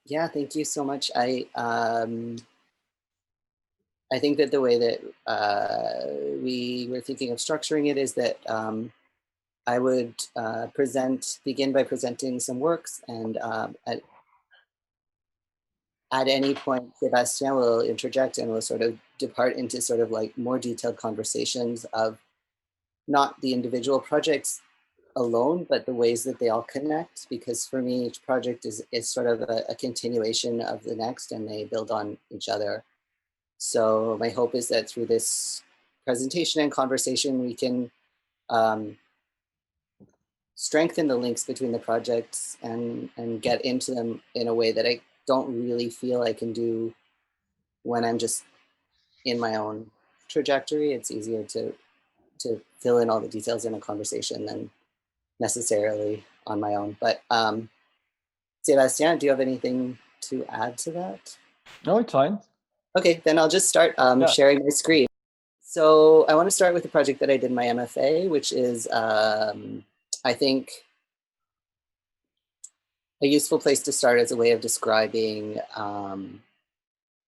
Yeah, thank you so much. I think that the way that we were thinking of structuring it is that I would begin by presenting some works, and at any point, Sébastien will interject and will sort of depart into sort of like more detailed conversations of not the individual projects alone, but the ways that they all connect. Because for me, each project is sort of a continuation of the next, and they build on each other. So my hope is that through this presentation and conversation, we can strengthen the links between the projects and get into them in a way that I don't really feel I can do when I'm just in my own trajectory. It's easier to fill in all the details in a conversation than necessarily on my own. But Sébastien, do you have anything to add to that? No, it's fine. Okay, then I'll just start sharing my screen. So I want to start with the project that I did in my MFA, which is, I think, a useful place to start as a way of describing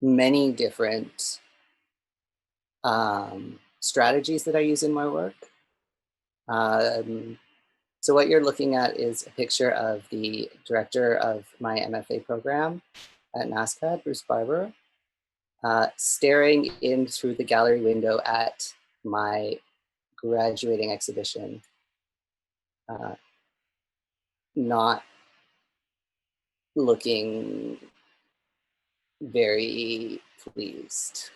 many different strategies that I use in my work. So what you're looking at is a picture of the director of my MFA program at NSCAD, Bruce Barber, staring in through the gallery window at my graduating exhibition, not looking very pleased.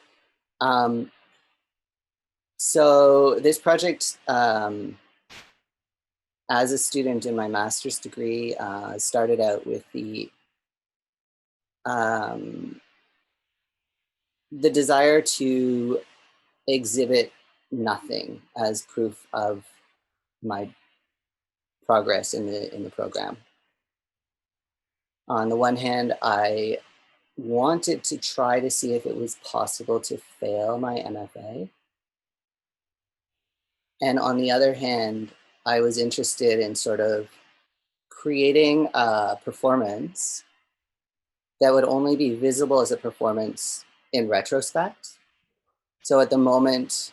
So this project, as a student in my master's degree, started out with the desire to exhibit nothing as proof of my progress in the program. On the one hand, I wanted to try to see if it was possible to fail my MFA. And on the other hand, I was interested in sort of creating a performance that would only be visible as a performance in retrospect. So at the moment,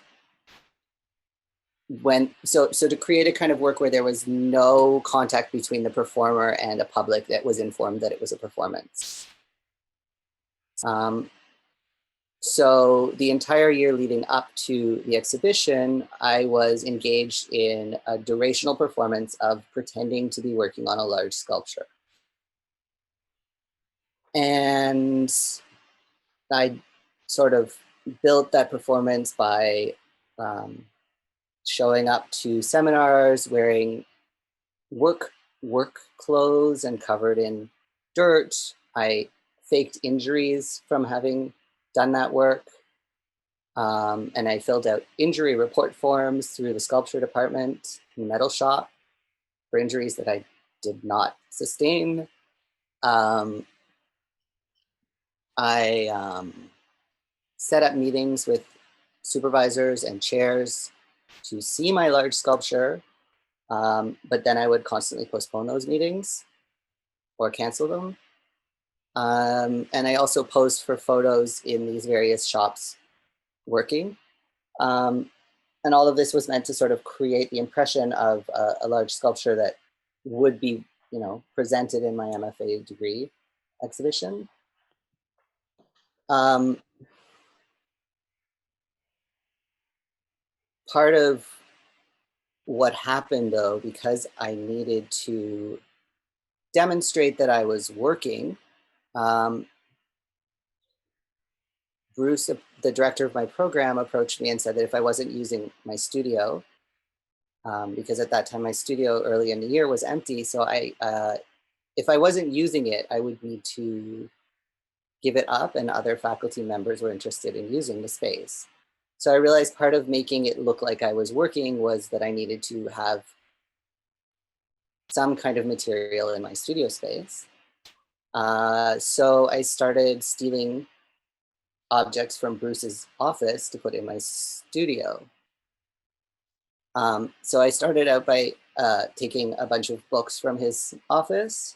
so to create a kind of work where there was no contact between the performer and a public that was informed that it was a performance. So the entire year leading up to the exhibition, I was engaged in a durational performance of pretending to be working on a large sculpture. And I sort of built that performance by showing up to seminars, wearing work clothes and covered in dirt. I faked injuries from having done that work. And I filled out injury report forms through the sculpture department in the metal shop for injuries that I did not sustain. I set up meetings with supervisors and chairs to see my large sculpture, but then I would constantly postpone those meetings or cancel them. And I also posed for photos in these various shops working. And all of this was meant to sort of create the impression of a large sculpture that would be, presented in my MFA degree exhibition. Part of what happened, though, because I needed to demonstrate that I was working, Bruce, the director of my program, approached me and said that if I wasn't using my studio, because at that time my studio early in the year was empty, so if I wasn't using it, I would need to give it up, and other faculty members were interested in using the space. So I realized part of making it look like I was working was that I needed to have some kind of material in my studio space. So I started stealing objects from Bruce's office to put in my studio. So I started out by taking a bunch of books from his office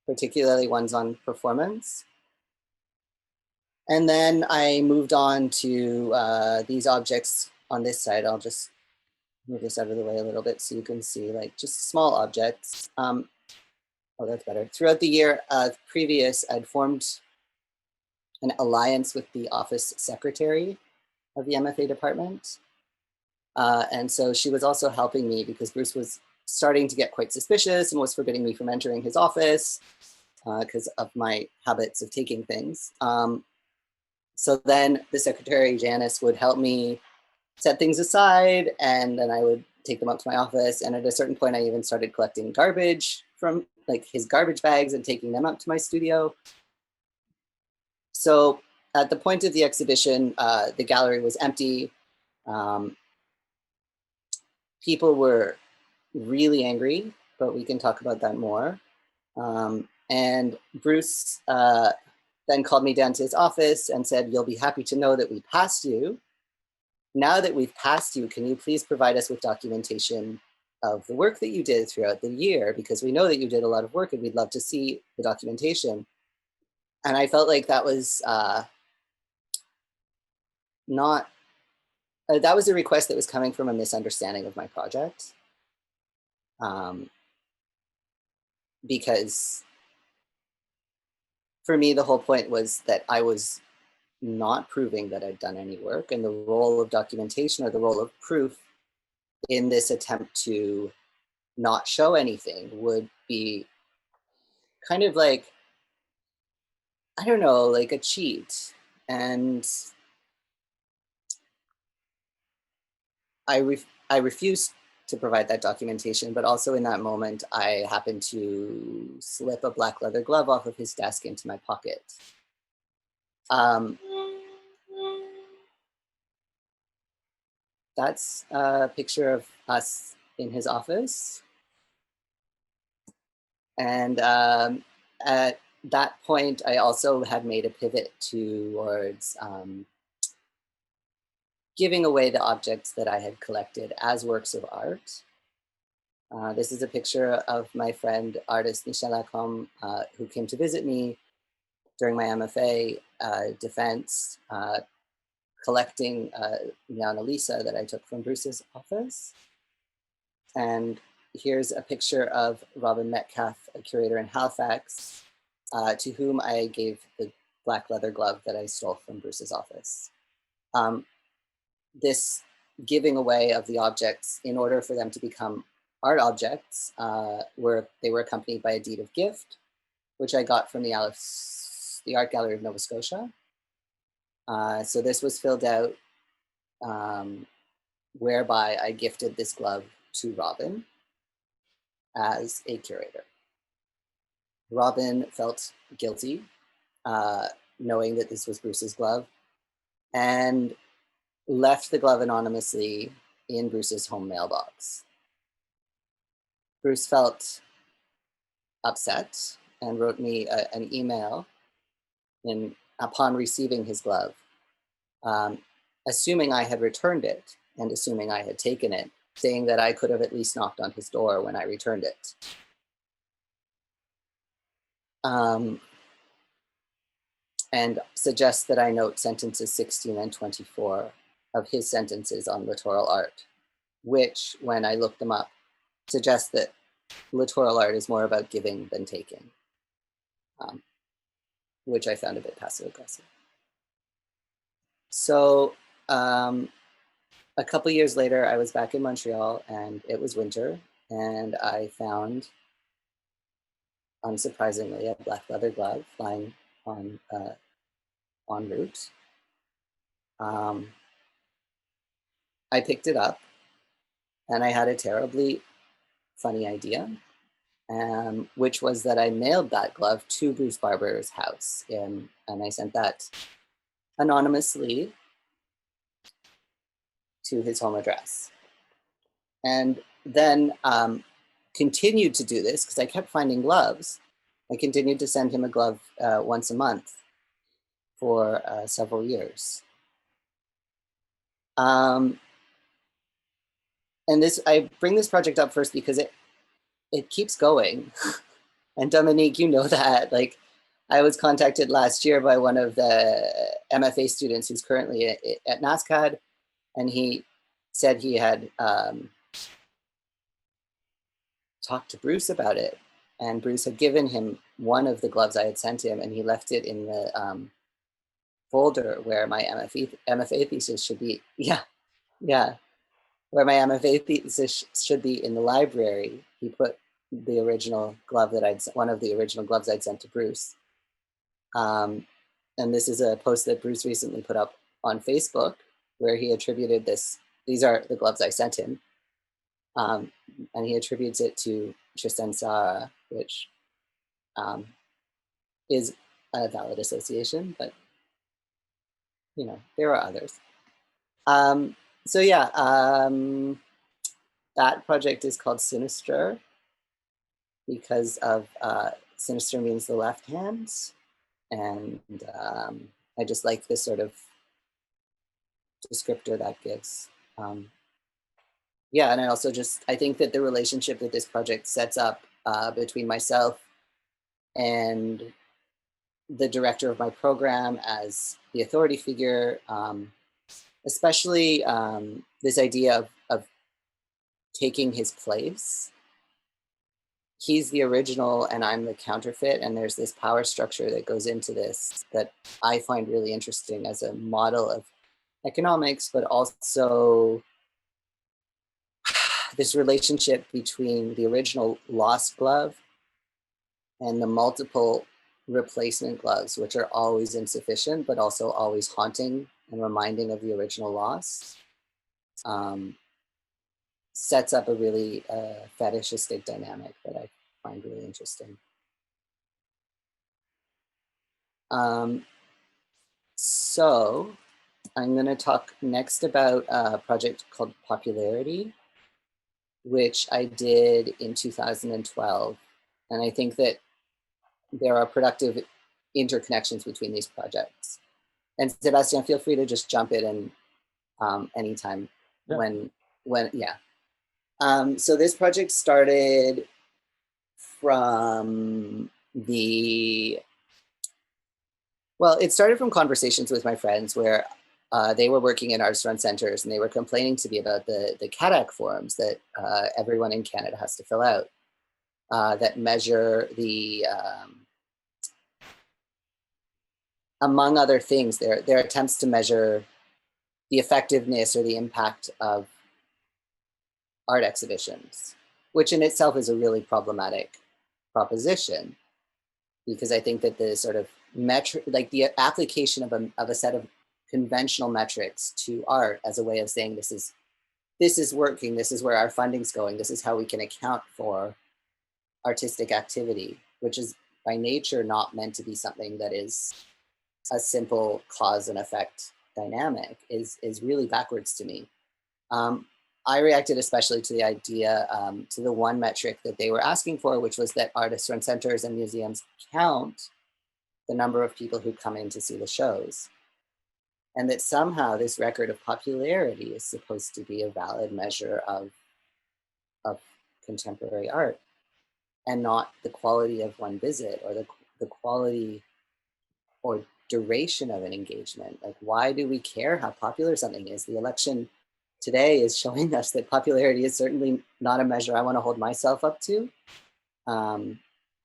particularly ones on performance. And then I moved on to these objects on this side. I'll just move this out of the way a little bit so you can see, like, just small objects. Oh, that's better. Throughout the year previous, I'd formed an alliance with the office secretary of the MFA department. And so she was also helping me because Bruce was starting to get quite suspicious and was forbidding me from entering his office because of my habits of taking things. So then the secretary, Janice, would help me set things aside, and then I would take them up to my office. And at a certain point, I even started collecting garbage from, like, his garbage bags and taking them up to my studio. So at the point of the exhibition, the gallery was empty. People were really angry, but we can talk about that more. And Bruce then called me down to his office and said, "You'll be happy to know that we passed you. Now that we've passed you, can you please provide us with documentation of the work that you did throughout the year? Because we know that you did a lot of work and we'd love to see the documentation." And I felt like that was that was a request that was coming from a misunderstanding of my project. Because for me, the whole point was that I was not proving that I'd done any work, and the role of documentation or the role of proof in this attempt to not show anything would be kind of like, I don't know, like a cheat. And I refused to provide that documentation, but also in that moment, I happened to slip a black leather glove off of his desk into my pocket. That's a picture of us in his office. And at that point, I also had made a pivot towards giving away the objects that I had collected as works of art. This is a picture of my friend, artist Michel Lacombe, who came to visit me during my MFA defense, collecting Mona Lisa that I took from Bruce's office. And here's a picture of Robin Metcalf, a curator in Halifax, to whom I gave the black leather glove that I stole from Bruce's office. This giving away of the objects in order for them to become art objects they were accompanied by a deed of gift, which I got from the Art Gallery of Nova Scotia. So this was filled out whereby I gifted this glove to Robin as a curator. Robin felt guilty knowing that this was Bruce's glove and left the glove anonymously in Bruce's home mailbox. Bruce felt upset and wrote me an email upon receiving his glove, assuming I had returned it and assuming I had taken it, saying that I could have at least knocked on his door when I returned it. And suggests that I note sentences 16 and 24 of his sentences on littoral art, which, when I looked them up, suggest that littoral art is more about giving than taking, which I found a bit passive aggressive. So a couple years later, I was back in Montreal and it was winter, and I found, unsurprisingly, a black leather glove lying on route. I picked it up and I had a terribly funny idea, which was that I mailed that glove to Bruce Barber's house, and I sent that anonymously to his home address. And then continued to do this because I kept finding gloves. I continued to send him a glove once a month for several years. And I bring this project up first because it keeps going. And Dominique, you know that, like, I was contacted last year by one of the MFA students who's currently at NSCAD, and he said he had talked to Bruce about it, and Bruce had given him one of the gloves I had sent him, and he left it in the folder where my MFA thesis should be. Yeah, yeah, where my MFA thesis should be in the library. He put the original glove that one of the original gloves I'd sent to Bruce. And this is a post that Bruce recently put up on Facebook, where he attributed this. These are the gloves I sent him. And he attributes it to Tristan Tzara, which is a valid association, but you know, there are others. So yeah, that project is called Sinister because of sinister means the left hand. And I just like this sort of descriptor that gives. Yeah, and I also I think that the relationship that this project sets up between myself and the director of my program as the authority figure, especially this idea of taking his place. He's the original and I'm the counterfeit, and there's this power structure that goes into this that I find really interesting as a model of economics, but also this relationship between the original lost glove and the multiple replacement gloves, which are always insufficient, but also always haunting and reminding of the original loss, sets up a really fetishistic dynamic that I find really interesting. So I'm going to talk next about a project called Popularity, which I did in 2012. And I think that there are productive interconnections between these projects. And Sébastien, feel free to just jump in anytime. Yeah. Yeah. So this project started from it started from conversations with my friends where they were working in artist run centers and they were complaining to me about the CADAC forms that everyone in Canada has to fill out that measure the, among other things, their attempts to measure the effectiveness or the impact of art exhibitions, which in itself is a really problematic proposition, because I think that the sort of metric, like the application of a set of conventional metrics to art as a way of saying this is working, this is where our funding's going, this is how we can account for artistic activity, which is by nature not meant to be something that is a simple cause and effect dynamic, is really backwards to me. I reacted especially to the idea, to the one metric that they were asking for, which was that artist run centers and museums count the number of people who come in to see the shows. And that somehow this record of popularity is supposed to be a valid measure of contemporary art, and not the quality of one visit or the quality or duration of an engagement. Like, why do we care how popular something is? The election today is showing us that popularity is certainly not a measure I want to hold myself up to.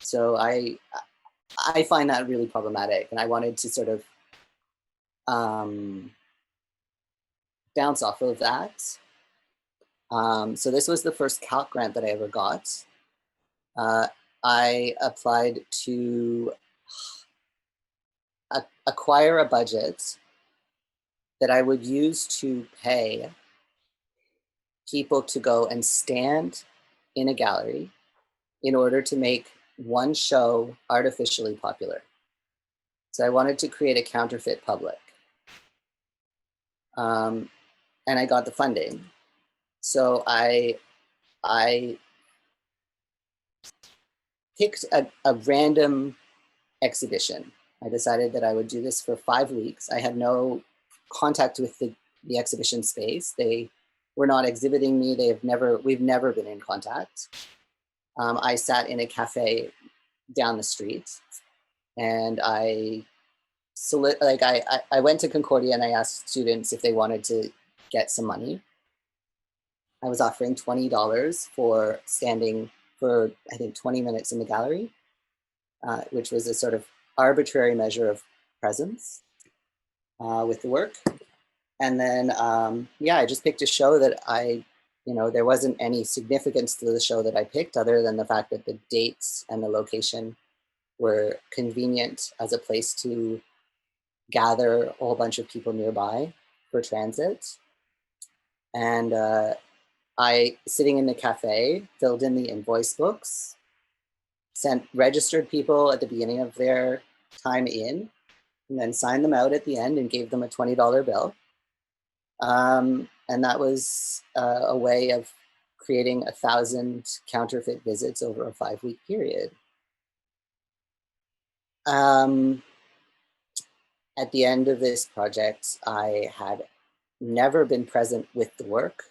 So I find that really problematic, and I wanted to sort of bounce off of that. So this was the first Calc grant that I ever got. I applied to acquire a budget that I would use to pay people to go and stand in a gallery in order to make one show artificially popular. So I wanted to create a counterfeit public. And I got the funding. So I picked a random exhibition. I decided that I would do this for 5 weeks. I had no contact with the exhibition space. They were not exhibiting me. We've never been in contact. I sat in a cafe down the street, and I went to Concordia and I asked students if they wanted to get some money. I was offering $20 for standing for, I think, 20 minutes in the gallery, which was a sort of arbitrary measure of presence with the work. And then, yeah, I just picked a show that there wasn't any significance to the show that I picked other than the fact that the dates and the location were convenient as a place to gather a whole bunch of people nearby for transit. And I, sitting in the cafe, filled in the invoice books, registered people at the beginning of their time in, and then signed them out at the end and gave them a $20 bill. And that was a way of creating 1,000 counterfeit visits over a 5-week period. At the end of this project, I had never been present with the work.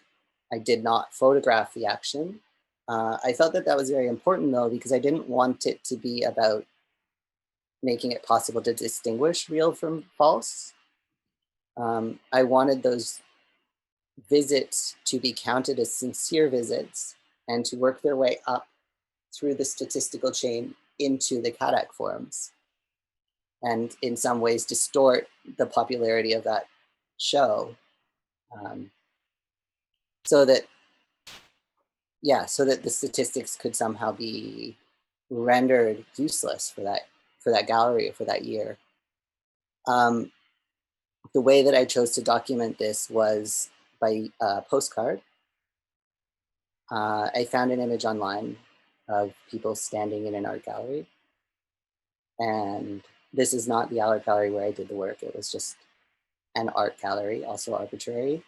I did not photograph the action. I felt that that was very important though, because I didn't want it to be about making it possible to distinguish real from false. I wanted those visits to be counted as sincere visits and to work their way up through the statistical chain into the CADAC forms, and in some ways distort the popularity of that show, so that the statistics could somehow be rendered useless for that gallery or for that year. The way that I chose to document this was by postcard. I found an image online of people standing in an art gallery. And this is not the art gallery where I did the work. It was just an art gallery, also arbitrary.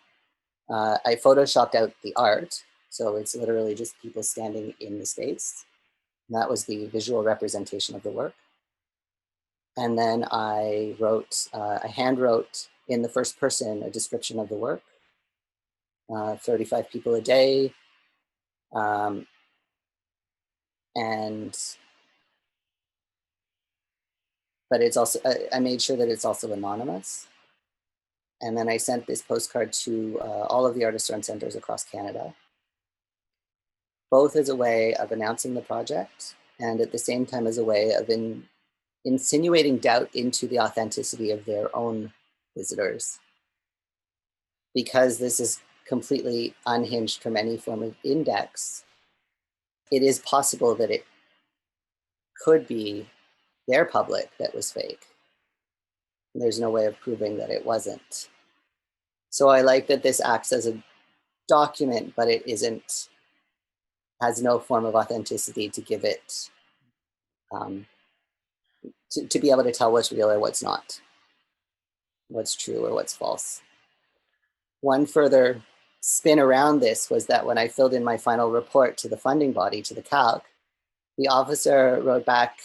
I photoshopped out the art. So it's literally just people standing in the space. And that was the visual representation of the work. And then I hand wrote in the first person a description of the work. 35 people a day. But it's also, I made sure that it's also anonymous. And then I sent this postcard to all of the artist run centers across Canada, both as a way of announcing the project and at the same time as a way of insinuating doubt into the authenticity of their own visitors. Because this is completely unhinged from any form of index, it is possible that it could be their public that was fake. There's no way of proving that it wasn't. So I like that this acts as a document, but it has no form of authenticity to give it, to be able to tell what's real or what's not, what's true or what's false. One further spin around this was that when I filled in my final report to the funding body, to the CALC, the officer wrote back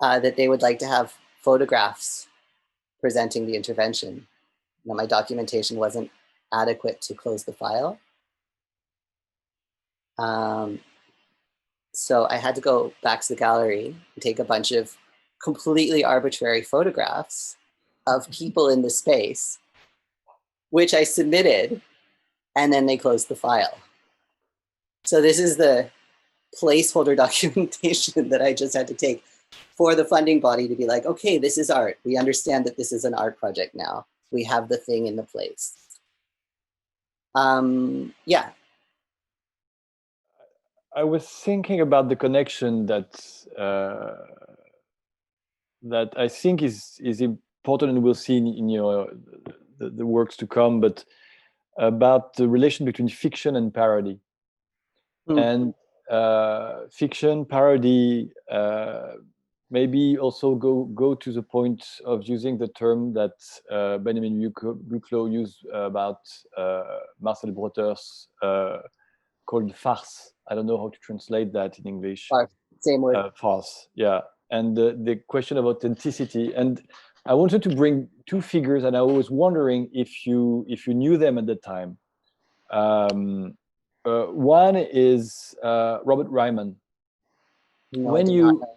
that they would like to have photographs presenting the intervention, that my documentation wasn't adequate to close the file. So I had to go back to the gallery and take a bunch of completely arbitrary photographs of people in the space, which I submitted, and then they closed the file. So this is the placeholder documentation that I just had to take for the funding body to be like, okay, this is art. We understand that this is an art project now. We have the thing in the place. Yeah. I was thinking about the connection that that I think is important, and we'll see in your the works to come, but about the relation between fiction and parody. And fiction, parody, maybe also go to the point of using the term that Benjamin UQO used about Marcel Brother's called farce. I don't know how to translate that in English. Farce, same word. Farce, yeah. And the question of authenticity. And I wanted to bring two figures, and I was wondering if you knew them at the time. One is Robert Ryman. No, I when did not you know.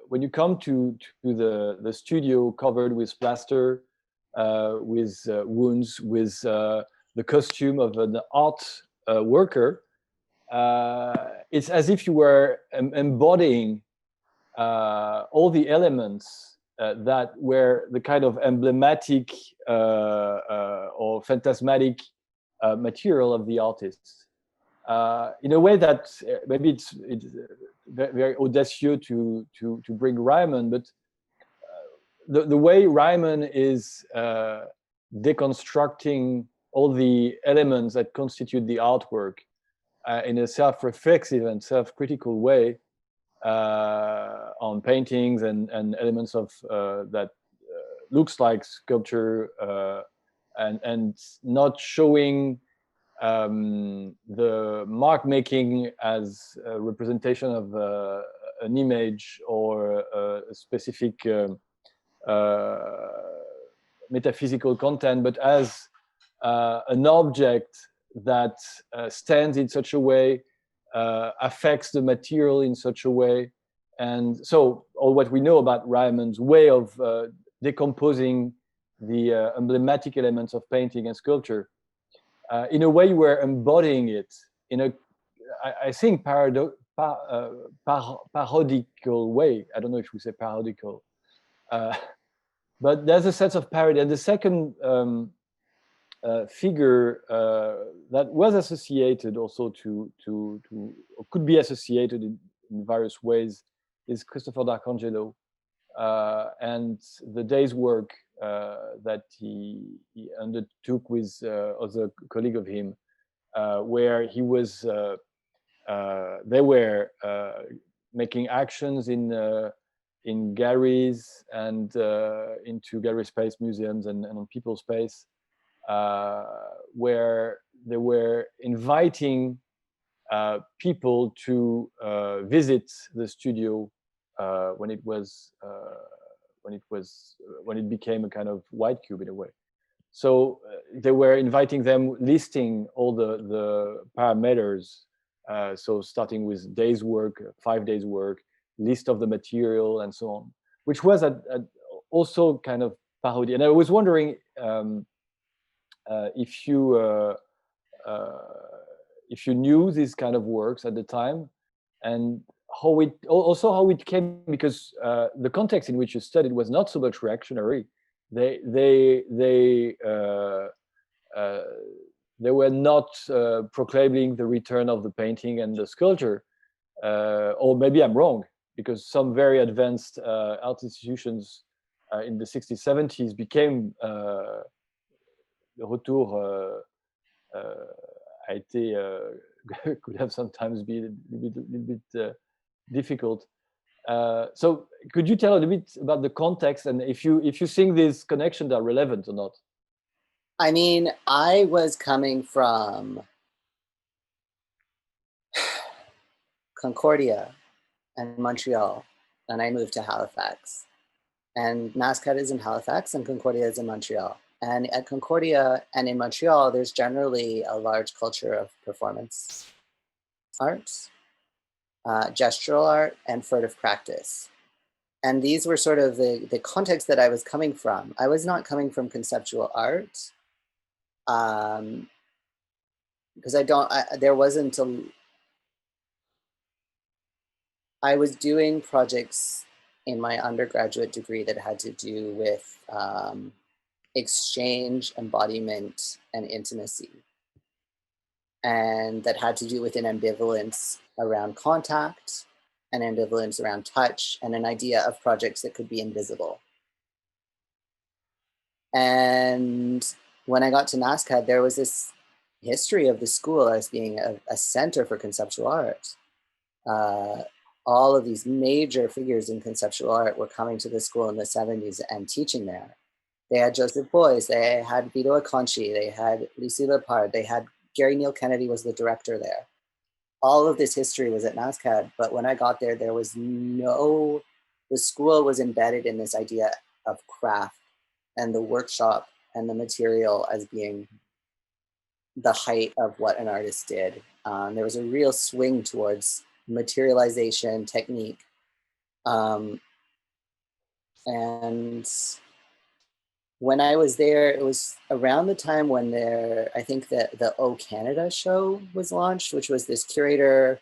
when you come to the studio covered with plaster, with wounds, with the costume of an art worker, it's as if you were embodying all the elements that were the kind of emblematic or phantasmatic material of the artist. In a way that maybe it's very audacious to bring Ryman, but the way Ryman is deconstructing all the elements that constitute the artwork in a self-reflexive and self-critical way on paintings and elements of that looks like sculpture, and not showing the mark making as a representation of an image or a specific metaphysical content, but as an object that stands in such a way, affects the material in such a way. And so all what we know about Ryman's way of decomposing the emblematic elements of painting and sculpture, in a way we're embodying it in a, I think, parodical way. I don't know if we say parodical, but there's a sense of parody. And the second figure that was associated also to or could be associated in various ways is Christopher D'Arcangelo, and the day's work that he undertook with other colleague of him, where he was they were making actions in galleries and into gallery space museums and on people space, where they were inviting people to visit the studio when it became a kind of white cube in a way. So they were inviting them, listing all the parameters. So starting with days work, 5 days work, list of the material, and so on, which was also kind of parody. And I was wondering if you knew these kind of works at the time, and how it came, because the context in which you studied was not so much reactionary. They were not proclaiming the return of the painting and the sculpture, or maybe I'm wrong, because some very advanced art institutions in the 60s, 70s became le retour a été could have sometimes been a little bit difficult. So could you tell a little bit about the context, and if you think these connections are relevant or not? I mean, I was coming from Concordia and Montreal, and I moved to Halifax. And NSCAD is in Halifax and Concordia is in Montreal. And at Concordia and in Montreal, there's generally a large culture of performance art, gestural art, and furtive practice. And these were sort of the context that I was coming from. I was not coming from conceptual art, because I was doing projects in my undergraduate degree that had to do with exchange, embodiment, and intimacy. And that had to do with an ambivalence around contact, an ambivalence around touch, and an idea of projects that could be invisible. And when I got to NSCAD, there was this history of the school as being a center for conceptual art. All of these major figures in conceptual art were coming to the school in the 70s and teaching there. They had Joseph Beuys, they had Vito Acconci, they had Lucy Lepard, they had Gary Neal Kennedy was the director there. All of this history was at NSCAD, but when I got there, the school was embedded in this idea of craft and the workshop and the material as being the height of what an artist did. There was a real swing towards materialization technique. And when I was there, it was around the time when I think that the O Canada show was launched, which was this curator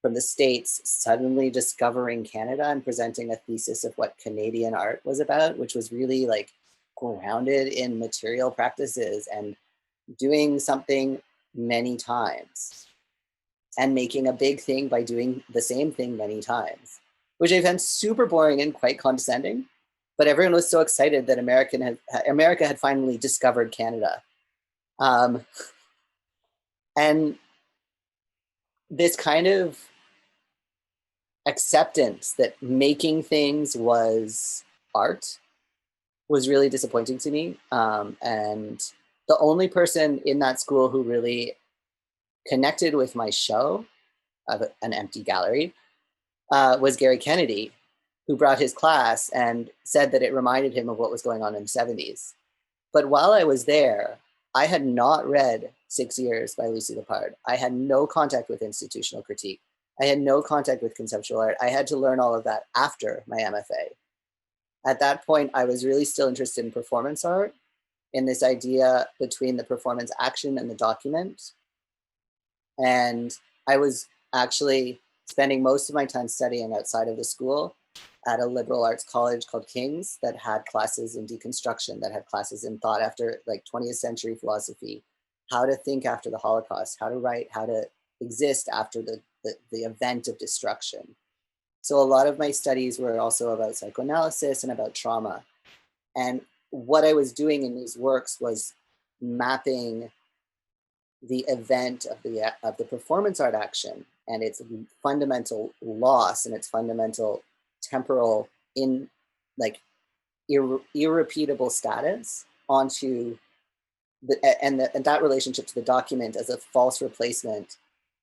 from the States suddenly discovering Canada and presenting a thesis of what Canadian art was about, which was really like grounded in material practices and doing something many times and making a big thing by doing the same thing many times, which I found super boring and quite condescending. But everyone was so excited that America had finally discovered Canada. And this kind of acceptance that making things was art was really disappointing to me. And the only person in that school who really connected with my show of an empty gallery was Gary Kennedy, who brought his class and said that it reminded him of what was going on in the 70s. But while I was there, I had not read 6 Years by Lucy Lepard. I had no contact with institutional critique. I had no contact with conceptual art. I had to learn all of that after my MFA. At that point, I was really still interested in performance art, in this idea between the performance action and the document. And I was actually spending most of my time studying outside of the school at a liberal arts college called King's that had classes in deconstruction, that had classes in thought after like 20th century philosophy, how to think after the Holocaust, how to write, how to exist after the event of destruction. So a lot of my studies were also about psychoanalysis and about trauma. And what I was doing in these works was mapping the event of the performance art action and its fundamental loss and its fundamental temporal in like irrepeatable status onto and that relationship to the document as a false replacement,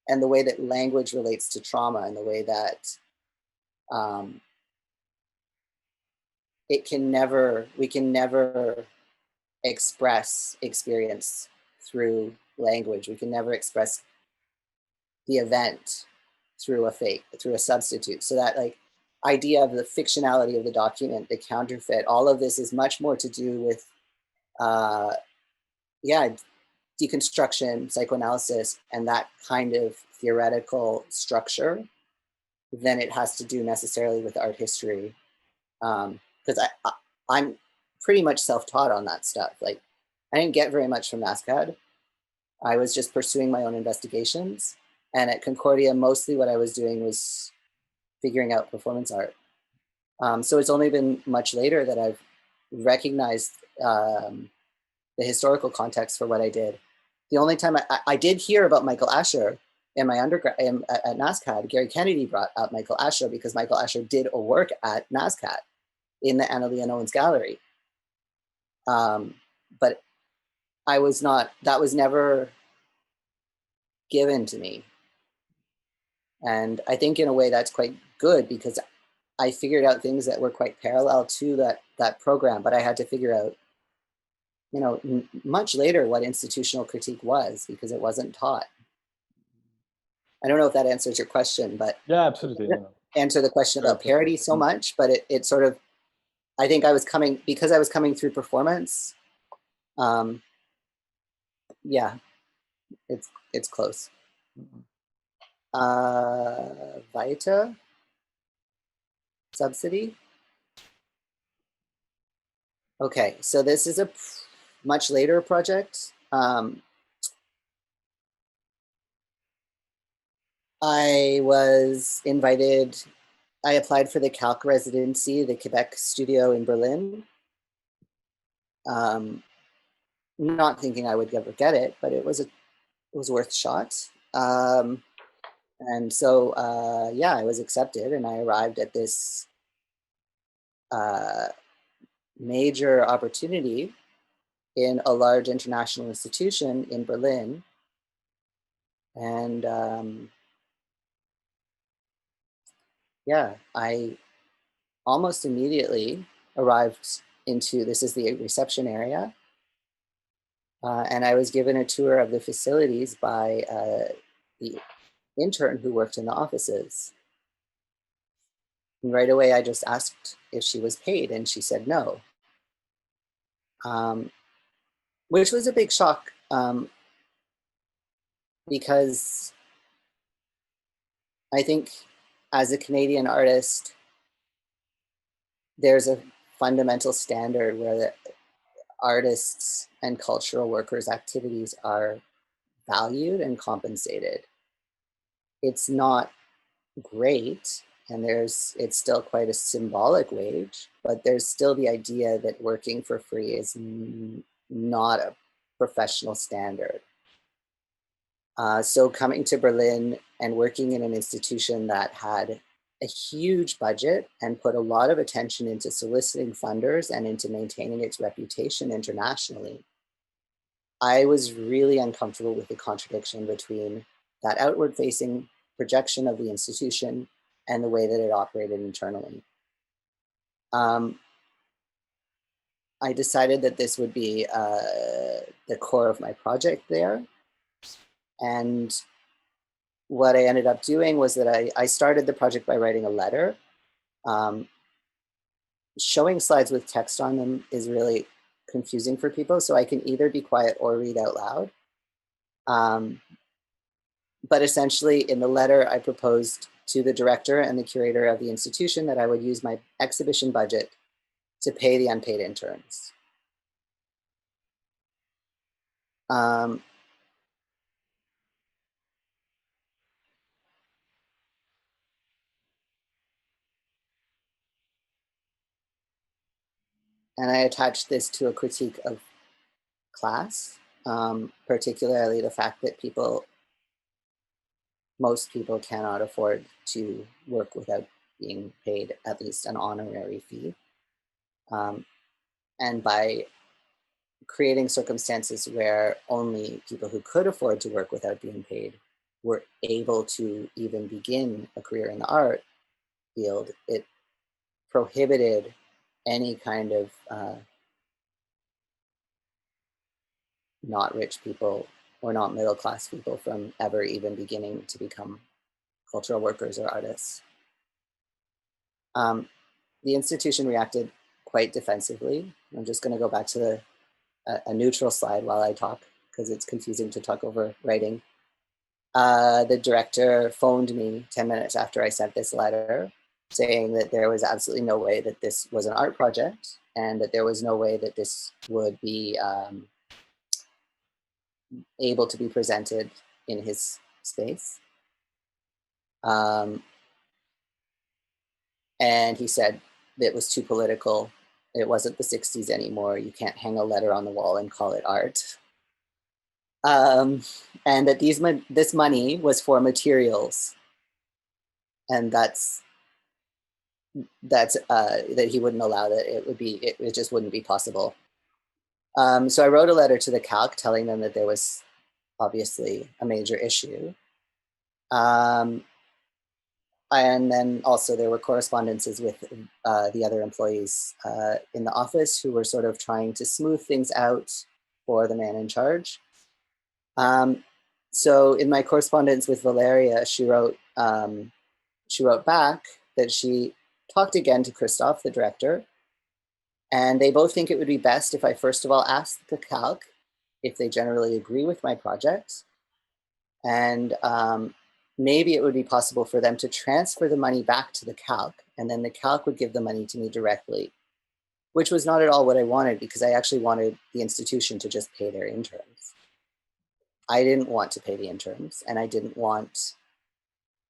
and the way that language relates to trauma, and the way that we can never express experience through language. We can never express the event through a substitute. So that like idea of the fictionality of the document, the counterfeit, all of this is much more to do with deconstruction, psychoanalysis, and that kind of theoretical structure than it has to do necessarily with art history. Because I'm pretty much self-taught on that stuff. Like, I didn't get very much from NSCAD. I was just pursuing my own investigations. And at Concordia, mostly what I was doing was figuring out performance art. So it's only been much later that I've recognized the historical context for what I did. The only time I did hear about Michael Asher in my undergrad at NSCAD, Gary Kennedy brought up Michael Asher because Michael Asher did a work at NSCAD in the Annalee Owens Gallery. But that was never given to me. And I think in a way that's quite good, because I figured out things that were quite parallel to that program, but I had to figure out, much later what institutional critique was, because it wasn't taught. I don't know if that answers your question, but yeah, absolutely. Answer the question about parody so much, but it sort of, I think I was coming through performance. Yeah, it's close. Vita subsidy. Okay, so this is a much later project. I was invited, I applied for the Calc residency, the Quebec studio in Berlin. Not thinking I would ever get it, but it was worth a shot. And so, yeah, I was accepted, and I arrived at this major opportunity in a large international institution in Berlin. And yeah, I almost immediately arrived into, this is the reception area. And I was given a tour of the facilities by the intern who worked in the offices. And right away, I just asked if she was paid, and she said no, which was a big shock because I think as a Canadian artist, there's a fundamental standard where the artists and cultural workers' activities are valued and compensated. It's not great, and it's still quite a symbolic wage, but there's still the idea that working for free is not a professional standard. So coming to Berlin and working in an institution that had a huge budget and put a lot of attention into soliciting funders and into maintaining its reputation internationally, I was really uncomfortable with the contradiction between that outward-facing projection of the institution and the way that it operated internally. I decided that this would be the core of my project there. And what I ended up doing was that I started the project by writing a letter. Showing slides with text on them is really confusing for people, so I can either be quiet or read out loud. But essentially in the letter, I proposed to the director and the curator of the institution that I would use my exhibition budget to pay the unpaid interns. And I attached this to a critique of class, particularly the fact that most people cannot afford to work without being paid at least an honorary fee. And by creating circumstances where only people who could afford to work without being paid were able to even begin a career in the art field, it prohibited any kind of not rich people or not middle-class people from ever even beginning to become cultural workers or artists. The institution reacted quite defensively. I'm just going to go back to a neutral slide while I talk, because it's confusing to talk over writing. The director phoned me 10 minutes after I sent this letter, saying that there was absolutely no way that this was an art project, and that there was no way that this would be able to be presented in his space. And he said that it was too political. It wasn't the 60s anymore. You can't hang a letter on the wall and call it art. And that this money was for materials. And that he wouldn't allow that. It just wouldn't be possible. So I wrote a letter to the Calc telling them that there was obviously a major issue. And then also there were correspondences with the other employees in the office who were sort of trying to smooth things out for the man in charge. So in my correspondence with Valeria, she wrote back that she talked again to Christoph, the director, and they both think it would be best if I first of all asked the Calc if they generally agree with my project, and maybe it would be possible for them to transfer the money back to the Calc, and then the Calc would give the money to me directly, which was not at all what I wanted, because I actually wanted the institution to just pay their interns. I didn't want to pay the interns, and I didn't want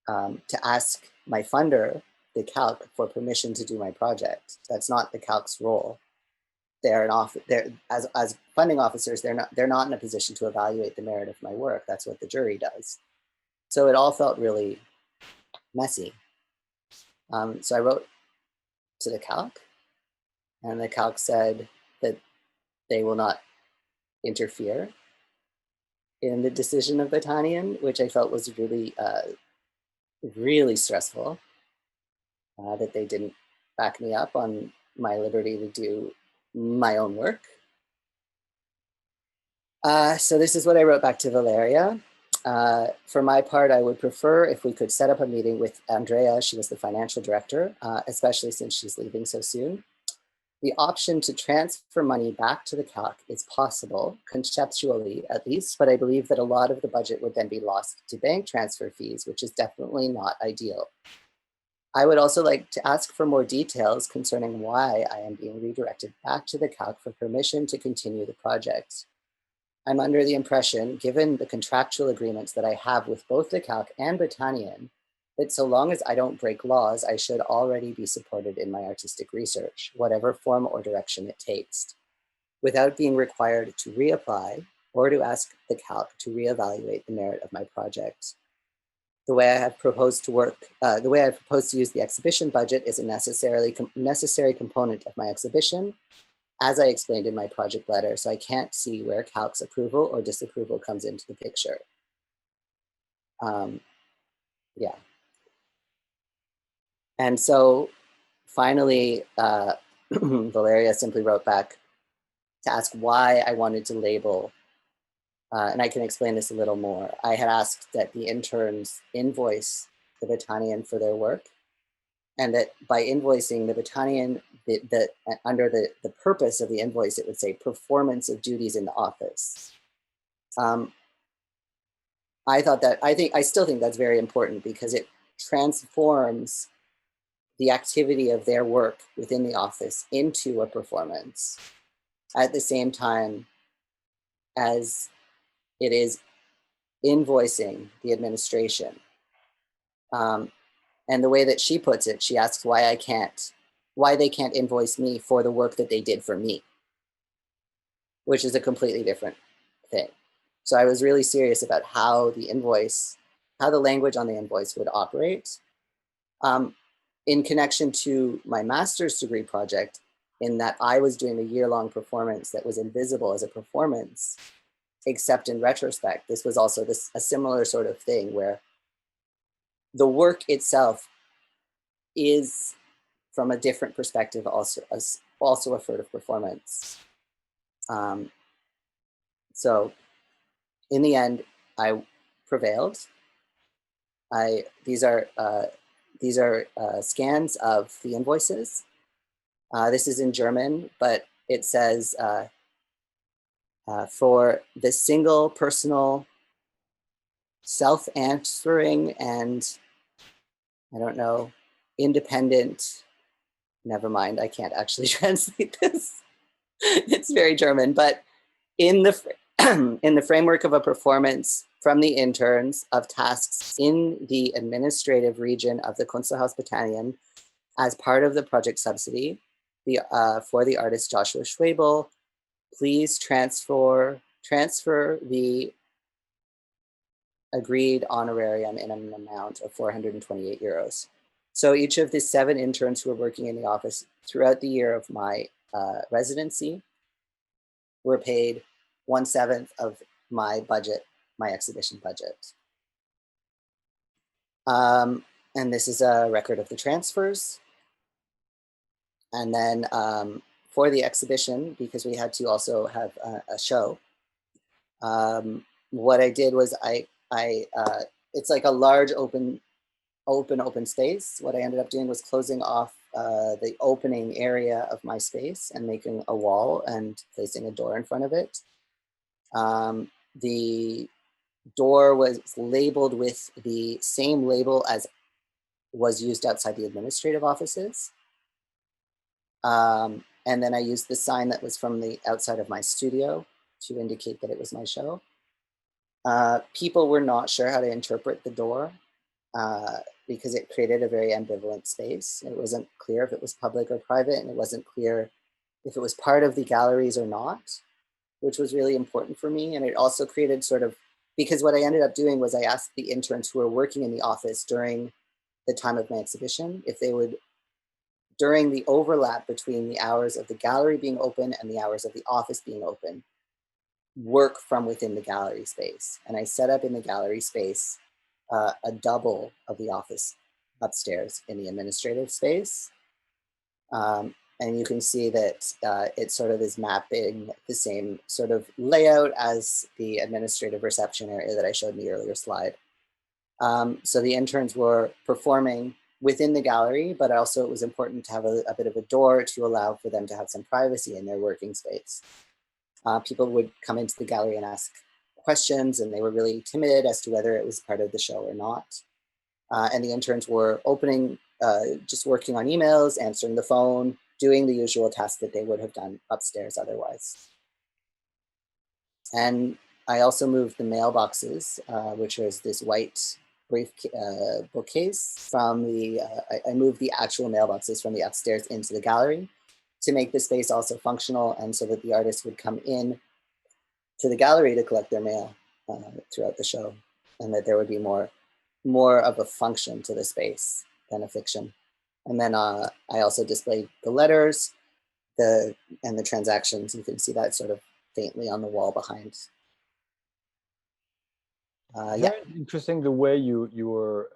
to ask my funder, the Calc, for permission to do my project. That's not the Calc's role. As funding officers, they're not in a position to evaluate the merit of my work. That's what the jury does. So it all felt really messy. So I wrote to the Calc, and the Calc said that they will not interfere in the decision of Batanian, which I felt was really, really stressful, that they didn't back me up on my liberty to do my own work. So this is what I wrote back to Valeria. For my part, I would prefer if we could set up a meeting with Andrea. She was the financial director, especially since she's leaving so soon. The option to transfer money back to the calc is possible, conceptually at least, but I believe that a lot of the budget would then be lost to bank transfer fees, which is definitely not ideal. I would also like to ask for more details concerning why I am being redirected back to the calc for permission to continue the project. I'm under the impression, given the contractual agreements that I have with both the calc and Britannian, that so long as I don't break laws, I should already be supported in my artistic research, whatever form or direction it takes, without being required to reapply or to ask the calc to reevaluate the merit of my project. The way I have proposed to use the exhibition budget is a necessary component of my exhibition, as I explained in my project letter, so I can't see where calc's approval or disapproval comes into the picture. Yeah. And so finally, Valeria simply wrote back to ask why I wanted to label, and I can explain this a little more. I had asked that the interns invoice the Britannian for their work, and that by invoicing the Britannian, under the purpose of the invoice, it would say performance of duties in the office. I still think that's very important because it transforms the activity of their work within the office into a performance at the same time as it is invoicing the administration. And the way that she puts it, she asks why they can't invoice me for the work that they did for me, which is a completely different thing. So I was really serious about how the language on the invoice would operate. In connection to my master's degree project, in that I was doing a year-long performance that was invisible as a performance, except in retrospect. This was also a similar sort of thing where the work itself is, from a different perspective, also a sort of performance. So in the end, I prevailed. These are scans of the invoices. This is in German, but it says for the single personal self-answering and, I don't know, independent, never mind, I can't actually translate this. It's very German, but in the framework of a performance from the interns of tasks in the administrative region of the Kunsthaus Battalion as part of the project subsidy for the artist Joshua Schwebel, please transfer the agreed honorarium in an amount of 428 euros. So each of the 7 interns who were working in the office throughout the year of my residency were paid 1/7 of my budget, my exhibition budget. And this is a record of the transfers. And then for the exhibition, because we had to also have a show, what I did was it's like a large open space. What I ended up doing was closing off the opening area of my space and making a wall and placing a door in front of it. The door was labeled with the same label as was used outside the administrative offices. And then I used the sign that was from the outside of my studio to indicate that it was my show. People were not sure how to interpret the door because it created a very ambivalent space. It wasn't clear if it was public or private, and it wasn't clear if it was part of the galleries or not, which was really important for me. And it also created sort of, because what I ended up doing was I asked the interns who were working in the office during the time of my exhibition if they would, during the overlap between the hours of the gallery being open and the hours of the office being open, work from within the gallery space. And I set up in the gallery space a double of the office upstairs in the administrative space. And you can see that it sort of is mapping the same sort of layout as the administrative reception area that I showed in the earlier slide. So the interns were performing within the gallery, but also it was important to have a bit of a door to allow for them to have some privacy in their working space. People would come into the gallery and ask questions, and they were really timid as to whether it was part of the show or not. And the interns were opening, just working on emails, answering the phone, doing the usual tasks that they would have done upstairs otherwise. And I also moved the mailboxes, which was this white brief bookcase from the, I moved the actual mailboxes from the upstairs into the gallery to make the space also functional, and so that the artists would come in to the gallery to collect their mail throughout the show, and that there would be more of a function to the space than a fiction. And then I also displayed the letters and the transactions. You can see that sort of faintly on the wall behind. Yeah. Very interesting the way you were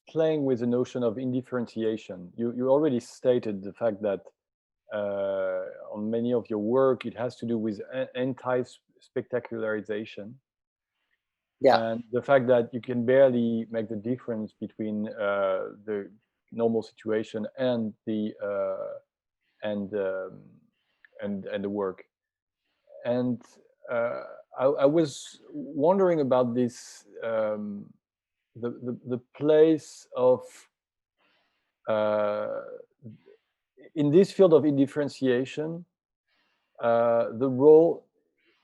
playing with the notion of indifferentiation. You already stated the fact that on many of your work, it has to do with anti-spectacularization. Yeah. And the fact that you can barely make the difference between the normal situation and the work. And I was wondering about this, the place of in this field of indifferentiation, the role,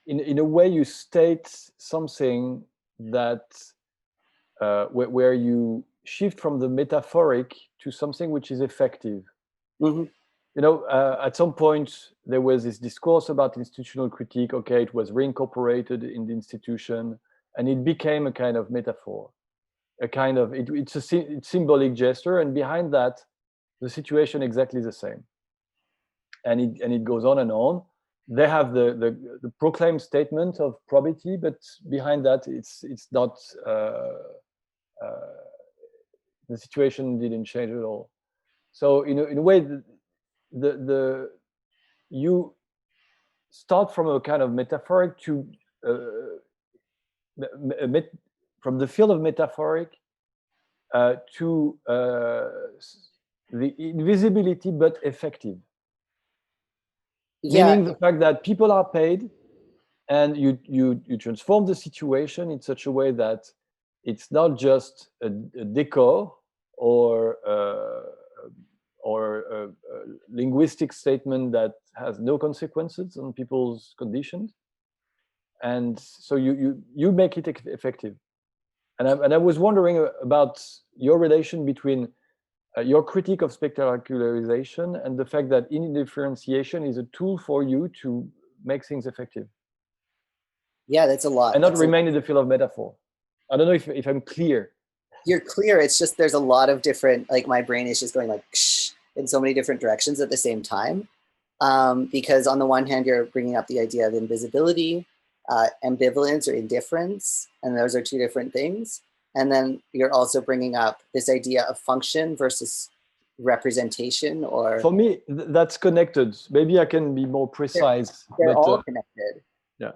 in a way, you state something that where you shift from the metaphoric to something which is effective. Mm-hmm. You know, at some point there was this discourse about institutional critique. Okay, it was reincorporated in the institution, and it became a kind of metaphor, a kind of it's a symbolic gesture, and behind that, the situation exactly the same, and it goes on and on. They have the proclaimed statement of probity, but behind that, it's not. The situation didn't change at all. So in a way, you start from a kind of metaphoric to from the field of metaphoric to the invisibility but effective. Yeah. Meaning the fact that people are paid, and you transform the situation in such a way that it's not just a decor or a linguistic statement that has no consequences on people's conditions, and so you make it effective. And I was wondering about your relation between your critique of spectacularization and the fact that indifferentiation is a tool for you to make things effective. Yeah, that's a lot. And not remain in the field of metaphor. I don't know if I'm clear. You're clear. It's just there's a lot of different, like my brain is just going like in so many different directions at the same time. Because on the one hand, you're bringing up the idea of invisibility, ambivalence or indifference, and those are two different things. And then you're also bringing up this idea of function versus representation, or... For me, that's connected. Maybe I can be more precise. They're all connected. Yeah.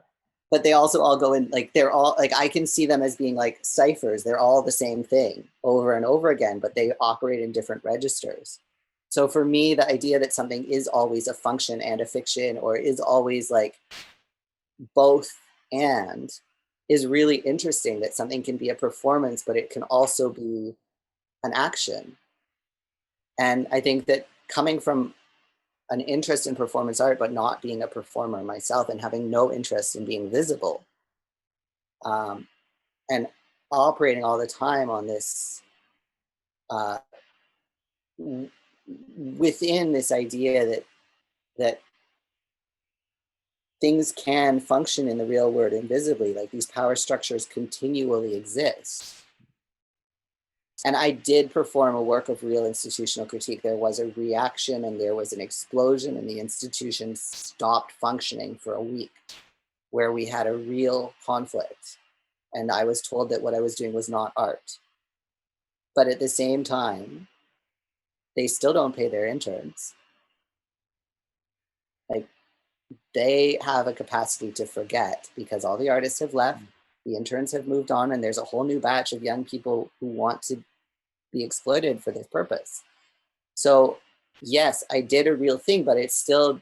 But they also all go in, like, they're all, like, I can see them as being like ciphers. They're all the same thing over and over again, but they operate in different registers. So for me, the idea that something is always a function and a fiction, or is always like both and, is really interesting, that something can be a performance, but it can also be an action. And I think that coming from an interest in performance art, but not being a performer myself and having no interest in being visible, and operating all the time on this, within this idea that things can function in the real world invisibly, like these power structures continually exist. And I did perform a work of real institutional critique. There was a reaction and there was an explosion, and the institution stopped functioning for a week, where we had a real conflict. And I was told that what I was doing was not art. But at the same time, they still don't pay their interns. Like, they have a capacity to forget because all the artists have left, the interns have moved on, and there's a whole new batch of young people who want to be exploited for this purpose. So yes, I did a real thing, but it still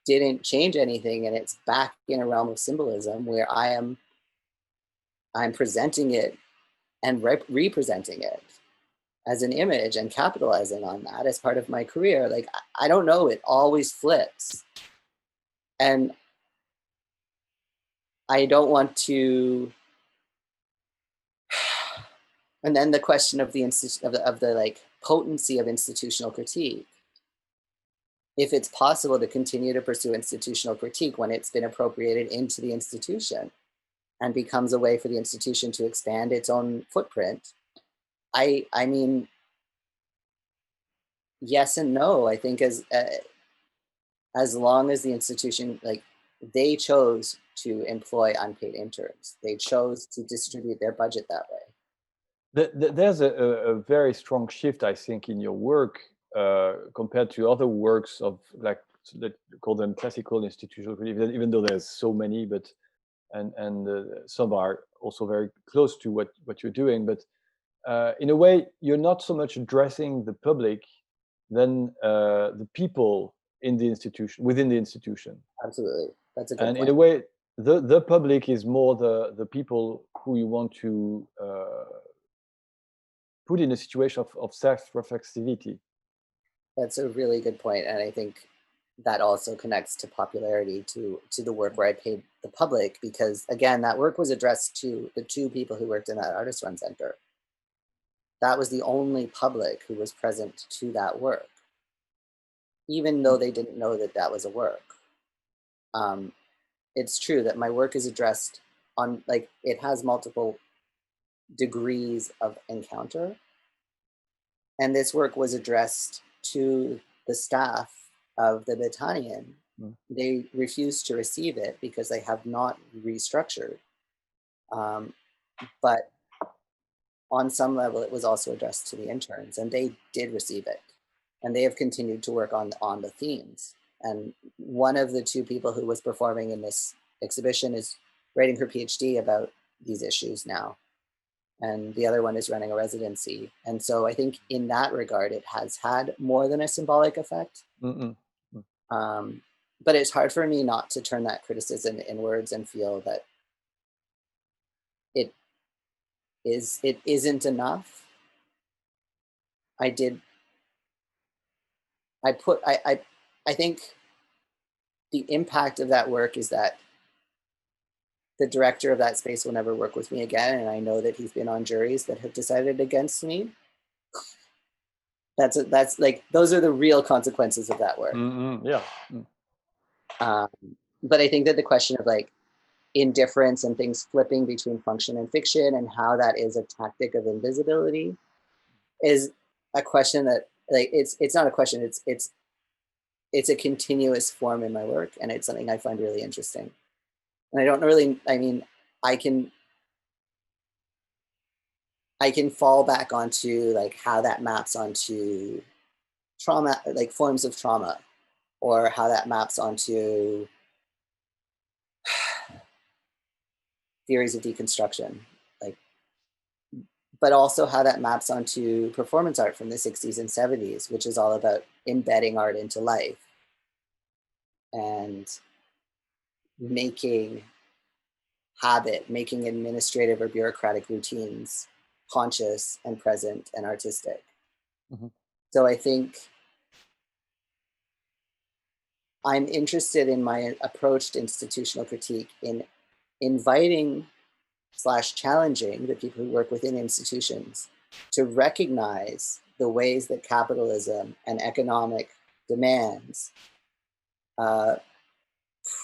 didn't change anything, and it's back in a realm of symbolism where I'm presenting it and representing it as an image and capitalizing on that as part of my career. Like, I don't know, it always flips. And I don't want to, and then the question of the like potency of institutional critique. If it's possible to continue to pursue institutional critique when it's been appropriated into the institution and becomes a way for the institution to expand its own footprint, I mean, yes and no. I think as long as the institution, like, they chose to employ unpaid interns, they chose to distribute their budget that way. There's a very strong shift, I think, in your work compared to other works of, like, let's call them classical institutional critique, even though there's so many, but and some are also very close to what you're doing. But in a way, you're not so much addressing the public than the people in the institution, within the institution. Absolutely, that's a good and point. In a way, the public is more the people who you want to put in a situation of self-reflexivity. That's a really good point, and I think that also connects to popularity, to the work where I paid the public, because again, that work was addressed to the two people who worked in that artist run center. That was the only public who was present to that work, even though they didn't know that that was a work. It's true that my work is addressed on, like, it has multiple degrees of encounter. And this work was addressed to the staff of the Battalion. They refused to receive it because they have not restructured. But on some level, it was also addressed to the interns, and they did receive it. And they have continued to work on the themes. And one of the two people who was performing in this exhibition is writing her PhD about these issues now. And the other one is running a residency. And so I think in that regard, it has had more than a symbolic effect. But it's hard for me not to turn that criticism inwards and feel that it isn't enough. I think the impact of that work is that the director of that space will never work with me again, and I know that he's been on juries that have decided against me. That's like, those are the real consequences of that work. Yeah. But I think that the question of, like, indifference and things flipping between function and fiction, and how that is a tactic of invisibility, is a question that, like, it's not a question, it's a continuous form in my work, and it's something I find really interesting. And I don't really, I mean, I can fall back onto, like, how that maps onto trauma, like forms of trauma, or how that maps onto theories of deconstruction, like, but also how that maps onto performance art from the 60s and 70s, which is all about embedding art into life and making making administrative or bureaucratic routines conscious and present and artistic. So I think I'm interested in my approach to institutional critique in inviting / challenging the people who work within institutions to recognize the ways that capitalism and economic demands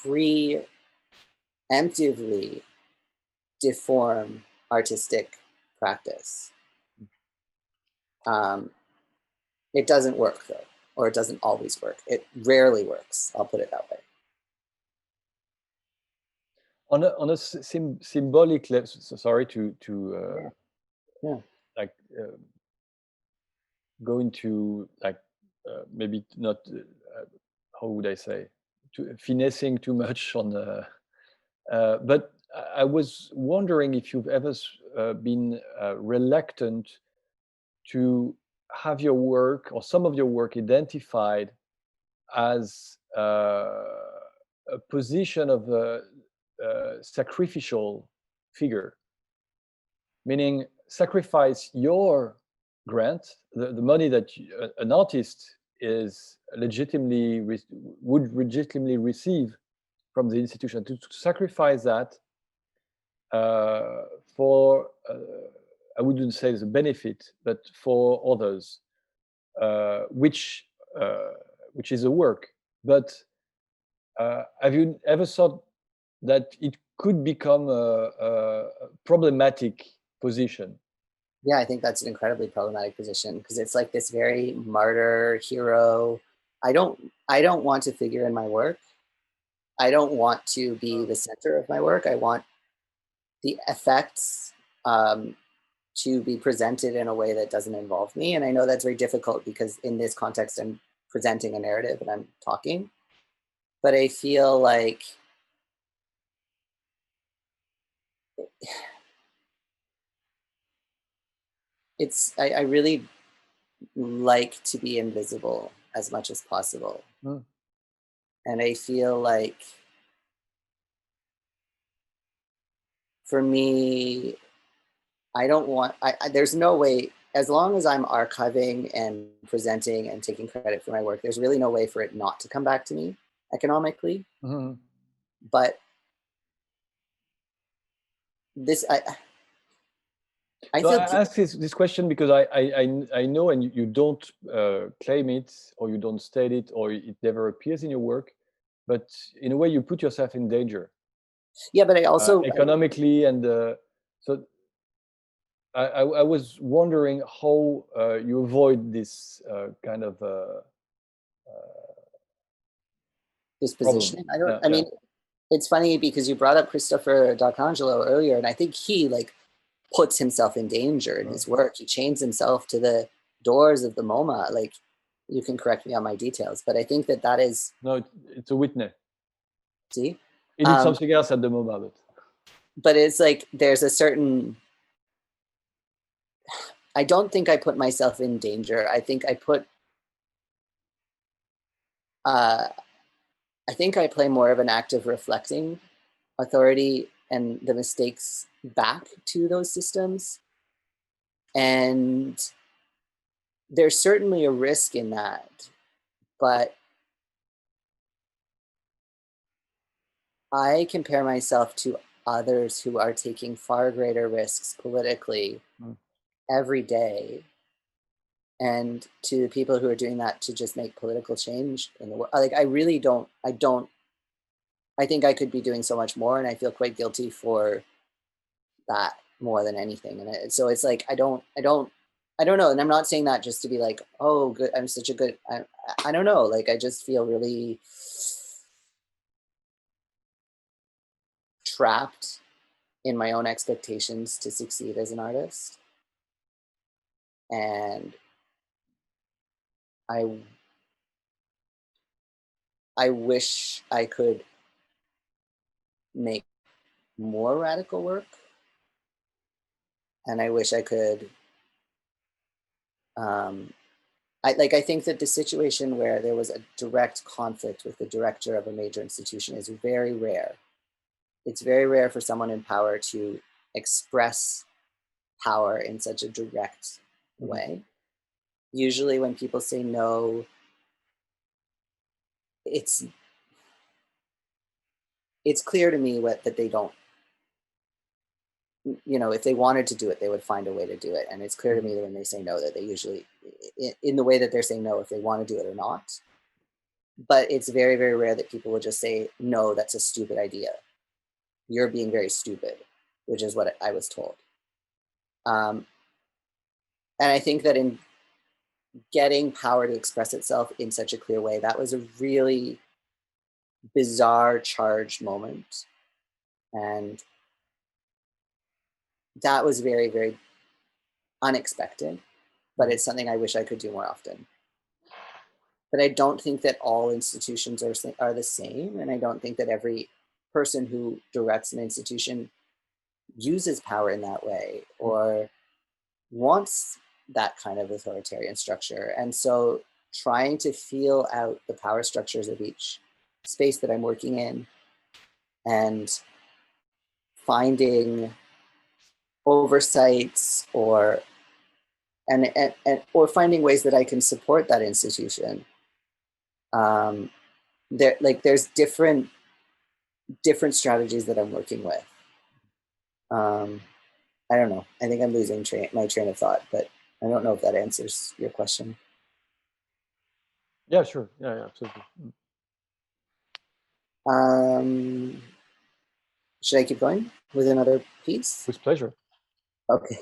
preemptively deform artistic practice. It doesn't work, though, or it doesn't always work. It rarely works, I'll put it that way. On a symbolic level, sorry to like go into, like, maybe not, how would I say, finessing too much on the. But I was wondering if you've ever been reluctant to have your work or some of your work identified as a position of a sacrificial figure, meaning sacrifice your grant, the money that an artist is legitimately would legitimately receive from the institution, to sacrifice that for I wouldn't say the benefit, but for others, which is a work. But have you ever thought that it could become a problematic position? Yeah, I think that's an incredibly problematic position, because it's like this very martyr hero. I don't want to figure in my work. I don't want to be the center of my work. I want the effects to be presented in a way that doesn't involve me. And I know that's very difficult, because in this context, I'm presenting a narrative and I'm talking. But I feel like I really like to be invisible as much as possible. Mm. And I feel like for me, I don't want, there's no way, as long as I'm archiving and presenting and taking credit for my work, there's really no way for it not to come back to me economically. Mm-hmm. But this, I So feel. I ask this question because I know, and you don't claim it, or you don't state it, or it never appears in your work, but in a way you put yourself in danger. Yeah, but I also economically, and so I was wondering how you avoid this kind of this problem. positioning. I mean, it's funny because you brought up Christopher D'Arcangelo earlier, and I think he like puts himself in danger in his work. He chains himself to the doors of the MoMA. Like, you can correct me on my details, but I think that is. No, it's a witness. See? He did something else at the MoMA, but it's like there's a certain. I don't think I put myself in danger. I think I put. I think I play more of an active reflecting authority and the mistakes back to those systems. And there's certainly a risk in that, but I compare myself to others who are taking far greater risks politically every day, and to the people who are doing that to just make political change in the world. Like, I really don't, I think I could be doing so much more, and I feel quite guilty for that more than anything. And so it's like, I don't know. And I'm not saying that just to be like, oh, good, I'm such a good, I don't know. Like, I just feel really trapped in my own expectations to succeed as an artist. And I wish I could make more radical work. And I wish I could, I think that the situation where there was a direct conflict with the director of a major institution is very rare. It's very rare for someone in power to express power in such a direct way. Usually when people say no, it's clear to me that they don't, if they wanted to do it, they would find a way to do it. And it's clear to me that when they say no, that they usually, in the way that they're saying no, if they want to do it or not. But it's very, very rare that people will just say, no, that's a stupid idea. You're being very stupid, which is what I was told. And I think that in getting power to express itself in such a clear way, that was a really bizarre, charged moment. And that was very, very unexpected, but it's something I wish I could do more often. but I don't think that all institutions are the same. And I don't think that every person who directs an institution uses power in that way or wants that kind of authoritarian structure. And so trying to feel out the power structures of each space that I'm working in and finding oversights or finding ways that I can support that institution. There's different strategies that I'm working with. I don't know. I think I'm losing my train of thought, but I don't know if that answers your question. Yeah, sure. Yeah, absolutely. Should I keep going with another piece? With pleasure. Okay.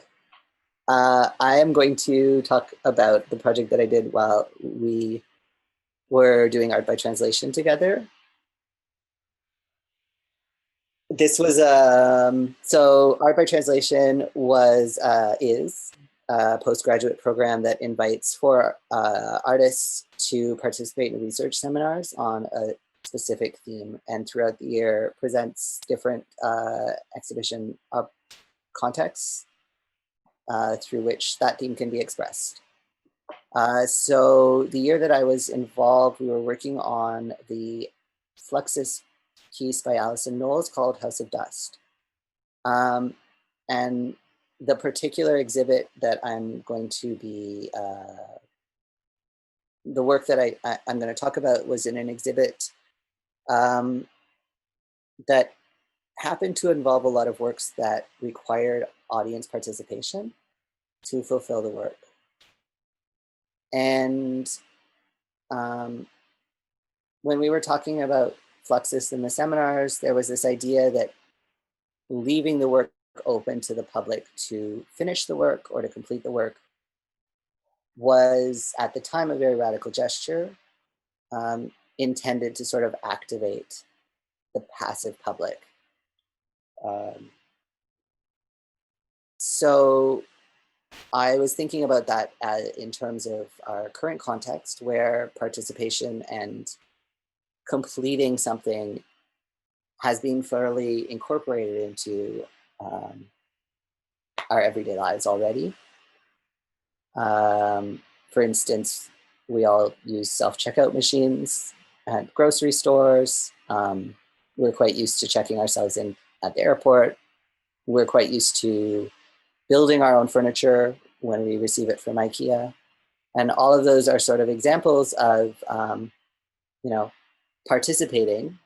I am going to talk about the project that I did while we were doing art by translation together. This was so art by translation is a postgraduate program that invites artists to participate in research seminars on a specific theme, and throughout the year presents different exhibition contexts through which that theme can be expressed. So the year that I was involved, we were working on the Fluxus piece by Alison Knowles called House of Dust. And the particular exhibit that I'm going to be, the work that I'm going to talk about was in an exhibit that happened to involve a lot of works that required audience participation to fulfill the work. And when we were talking about Fluxus in the seminars, there was this idea that leaving the work open to the public to finish the work or to complete the work was at the time a very radical gesture intended to sort of activate the passive public. So I was thinking about that in terms of our current context where participation and completing something has been thoroughly incorporated into our everyday lives already. For instance, we all use self-checkout machines at grocery stores. We're quite used to checking ourselves in at the airport. We're quite used to building our own furniture when we receive it from IKEA. And all of those are sort of examples of, participating,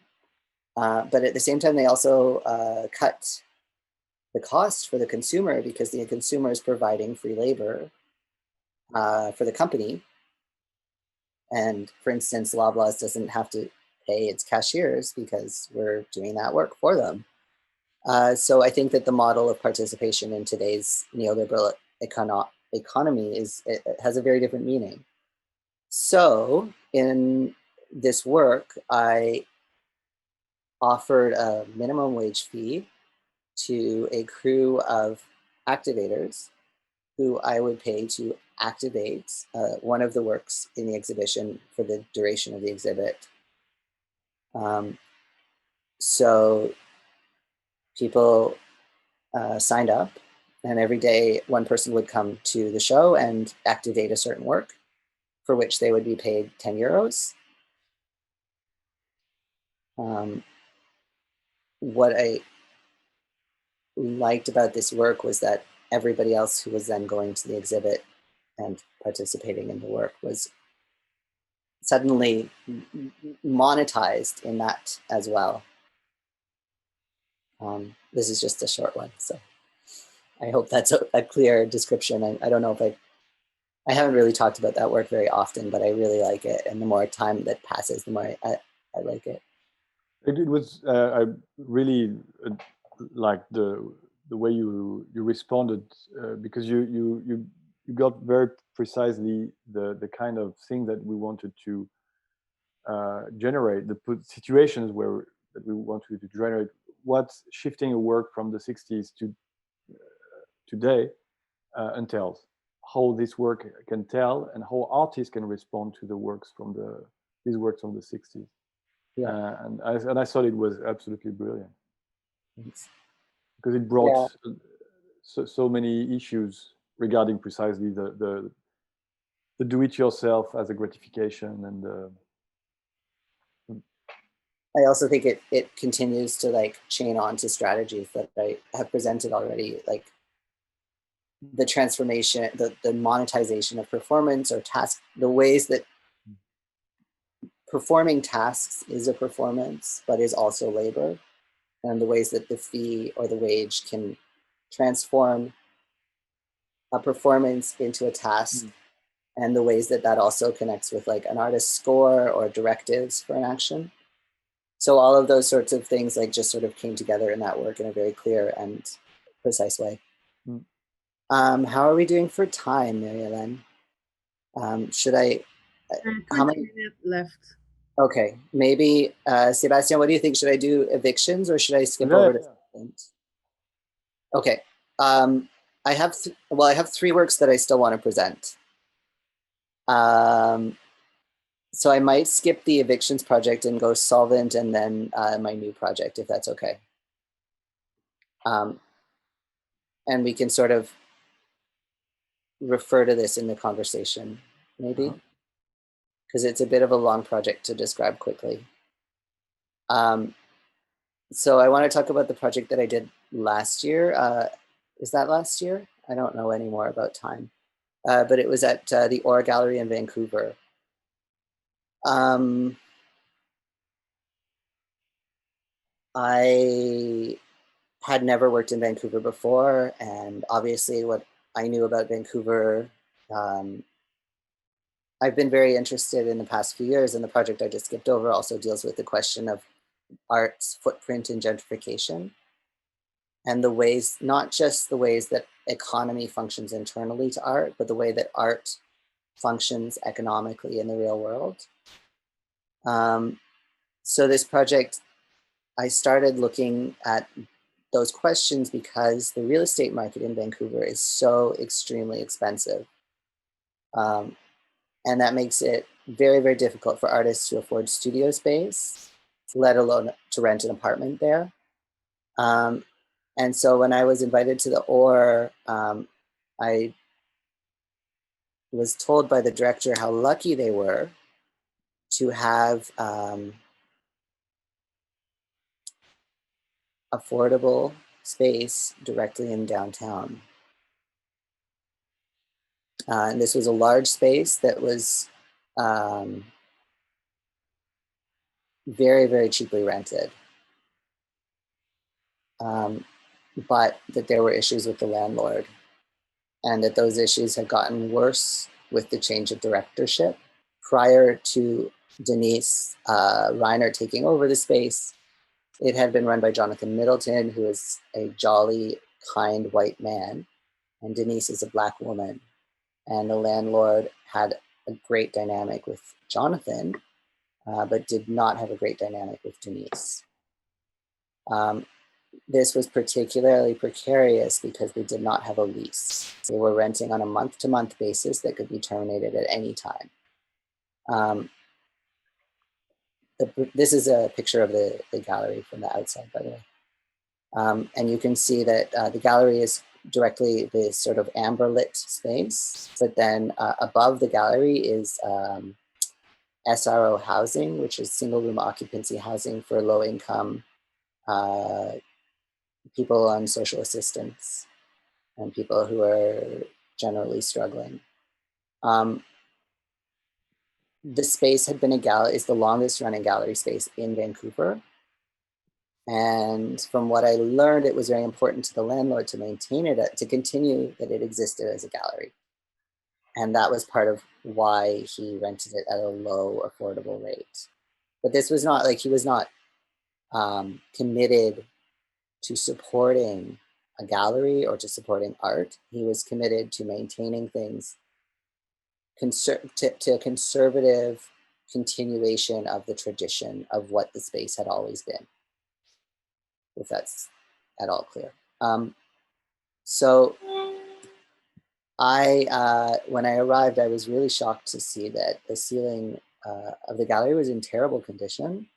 but at the same time, they also cut the cost for the consumer because the consumer is providing free labor for the company. And for instance, Loblaws doesn't have to pay its cashiers because we're doing that work for them. So I think that the model of participation in today's neoliberal economy it has a very different meaning. So in this work, I offered a minimum wage fee to a crew of activators who I would pay to activate one of the works in the exhibition for the duration of the exhibit. So people signed up, and every day one person would come to the show and activate a certain work for which they would be paid 10 euros. What I liked about this work was that everybody else who was then going to the exhibit and participating in the work was suddenly monetized in that as well. This is just a short one, so I hope that's a clear description. I don't know if I haven't really talked about that work very often, but I really like it. And the more time that passes, the more I like it. It was I really like the way you responded because you got very precisely the kind of thing that we wanted to generate, the situations that we wanted to generate. What shifting a work from the 60s to today entails, how this work can tell and how artists can respond to the works from these works from the 60s. Yeah. And I thought it was absolutely brilliant. Thanks. Because it brought so many issues regarding precisely the do-it-yourself as a gratification. And I also think it continues to like chain on to strategies that I have presented already, like the transformation, the monetization of performance or task, the ways that performing tasks is a performance, but is also labor, and the ways that the fee or the wage can transform a performance into a task, and the ways that that also connects with like an artist's score or directives for an action. So all of those sorts of things like just sort of came together in that work in a very clear and precise way. How are we doing for time, Mary-Hélène? Should I, how many minutes left? Okay, maybe, Sébastien, what do you think? Should I do evictions or should I skip over to something? Okay, I have 3 works that I still want to present. So I might skip the evictions project and go solvent and then my new project, if that's okay. And we can sort of refer to this in the conversation, maybe, because it's a bit of a long project to describe quickly. So I want to talk about the project that I did last year. Is that last year? I don't know anymore about time. But it was at the Aura Gallery in Vancouver. I had never worked in Vancouver before, and obviously what I knew about Vancouver, I've been very interested in the past few years, and the project I just skipped over also deals with the question of art's footprint in gentrification, and the ways, not just the ways that economy functions internally to art, but the way that art functions economically in the real world. So this project, I started looking at those questions because the real estate market in Vancouver is so extremely expensive. And that makes it very, very difficult for artists to afford studio space, let alone to rent an apartment there. And so when I was invited to the OR, I was told by the director how lucky they were to have affordable space directly in downtown. And this was a large space that was very, very cheaply rented. But that there were issues with the landlord, and that those issues had gotten worse with the change of directorship. Prior to Denise Reiner taking over the space, it had been run by Jonathan Middleton, who is a jolly, kind white man, and Denise is a Black woman. And the landlord had a great dynamic with Jonathan, but did not have a great dynamic with Denise. This was particularly precarious because they did not have a lease. They were renting on a month-to-month basis that could be terminated at any time. This is a picture of the gallery from the outside, by the way. And you can see that the gallery is directly this sort of amber lit space, but then above the gallery is SRO housing, which is single room occupancy housing for low income people on social assistance and people who are generally struggling. The space had been is the longest running gallery space in Vancouver. And from what I learned, it was very important to the landlord to maintain it, to continue that it existed as a gallery. And that was part of why he rented it at a low, affordable rate. But this was not like, he was not committed to supporting a gallery or to supporting art. He was committed to maintaining things, to a conservative continuation of the tradition of what the space had always been, if that's at all clear. So when I arrived, I was really shocked to see that the ceiling of the gallery was in terrible condition.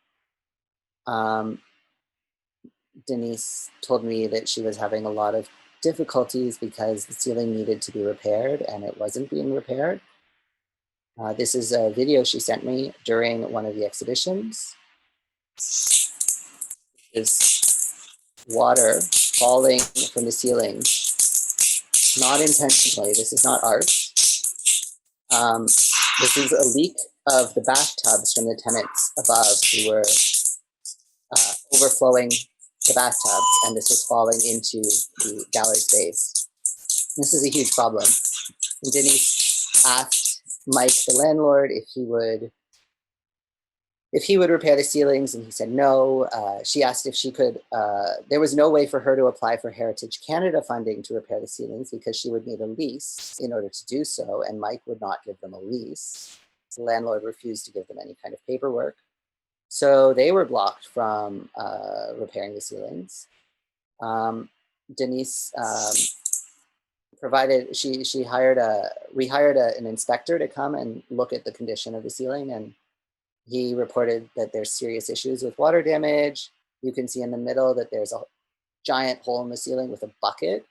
Denise told me that she was having a lot of difficulties because the ceiling needed to be repaired and it wasn't being repaired. This is a video she sent me during one of the exhibitions. Is water falling from the ceiling, not intentionally. This is not art. This is a leak of the bathtubs from the tenants above who were overflowing the bathtubs, and this was falling into the gallery space. This is a huge problem. And Denise asked Mike, the landlord, if he would repair the ceilings, and he said no. She asked if she could, there was no way for her to apply for Heritage Canada funding to repair the ceilings because she would need a lease in order to do so, and Mike would not give them a lease. The landlord refused to give them any kind of paperwork. So they were blocked from repairing the ceilings. Denise provided, we hired an inspector to come and look at the condition of the ceiling, and he reported that there's serious issues with water damage. You can see in the middle that there's a giant hole in the ceiling with a bucket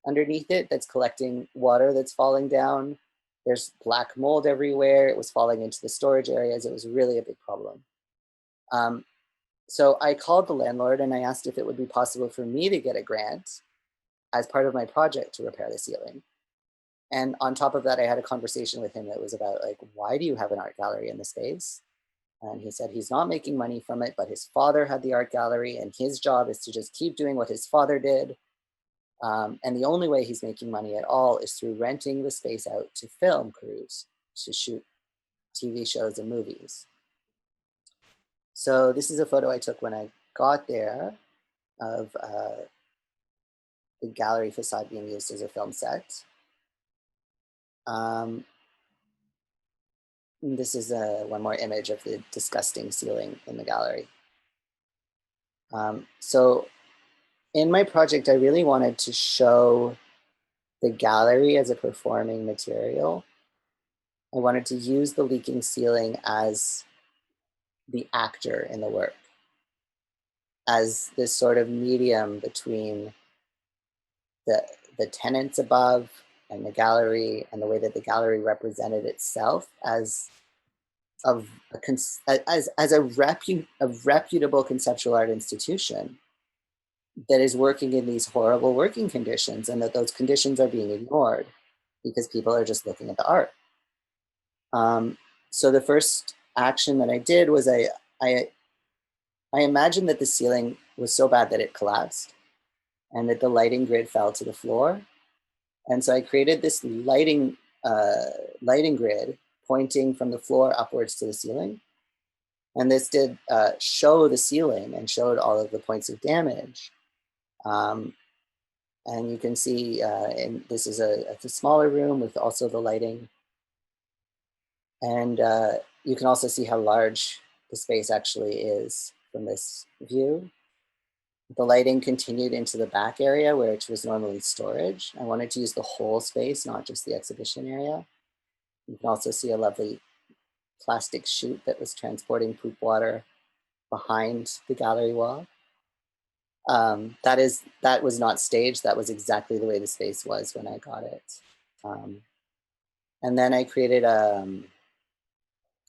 underneath it that's collecting water that's falling down. There's black mold everywhere. It was falling into the storage areas. It was really a big problem. So I called the landlord and I asked if it would be possible for me to get a grant as part of my project to repair the ceiling. And on top of that, I had a conversation with him that was about, like, why do you have an art gallery in the space? And he said he's not making money from it, but his father had the art gallery and his job is to just keep doing what his father did. And the only way he's making money at all is through renting the space out to film crews to shoot TV shows and movies. So this is a photo I took when I got there of the gallery facade being used as a film set. This is one more image of the disgusting ceiling in the gallery. So in my project, I really wanted to show the gallery as a performing material. I wanted to use the leaking ceiling as the actor in the work, as this sort of medium between the tenants above and the gallery, and the way that the gallery represented itself as a reputable conceptual art institution that is working in these horrible working conditions, and that those conditions are being ignored because people are just looking at the art. So the first action that I did was I imagined that the ceiling was so bad that it collapsed and that the lighting grid fell to the floor. And so I created this lighting grid pointing from the floor upwards to the ceiling. And this did show the ceiling and showed all of the points of damage. And you can see, this is a smaller room with also the lighting. And you can also see how large the space actually is from this view. The lighting continued into the back area, which was normally storage. I wanted to use the whole space, not just the exhibition area. You can also see a lovely plastic chute that was transporting poop water behind the gallery wall. That was not staged. That was exactly the way the space was when I got it. And then I created a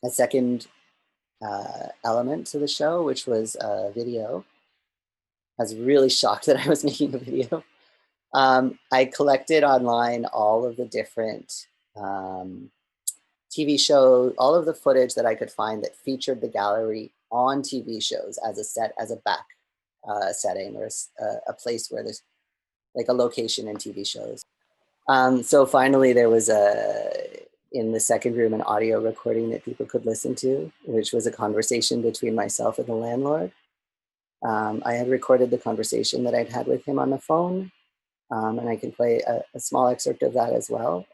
second element to the show, which was a video. I was really shocked that I was making a video. I collected online all of the different TV shows, all of the footage that I could find that featured the gallery on TV shows as a back setting, or a place where there's like a location in TV shows. So finally there was in the second room, an audio recording that people could listen to, which was a conversation between myself and the landlord. I had recorded the conversation that I'd had with him on the phone, and I can play a small excerpt of that as well.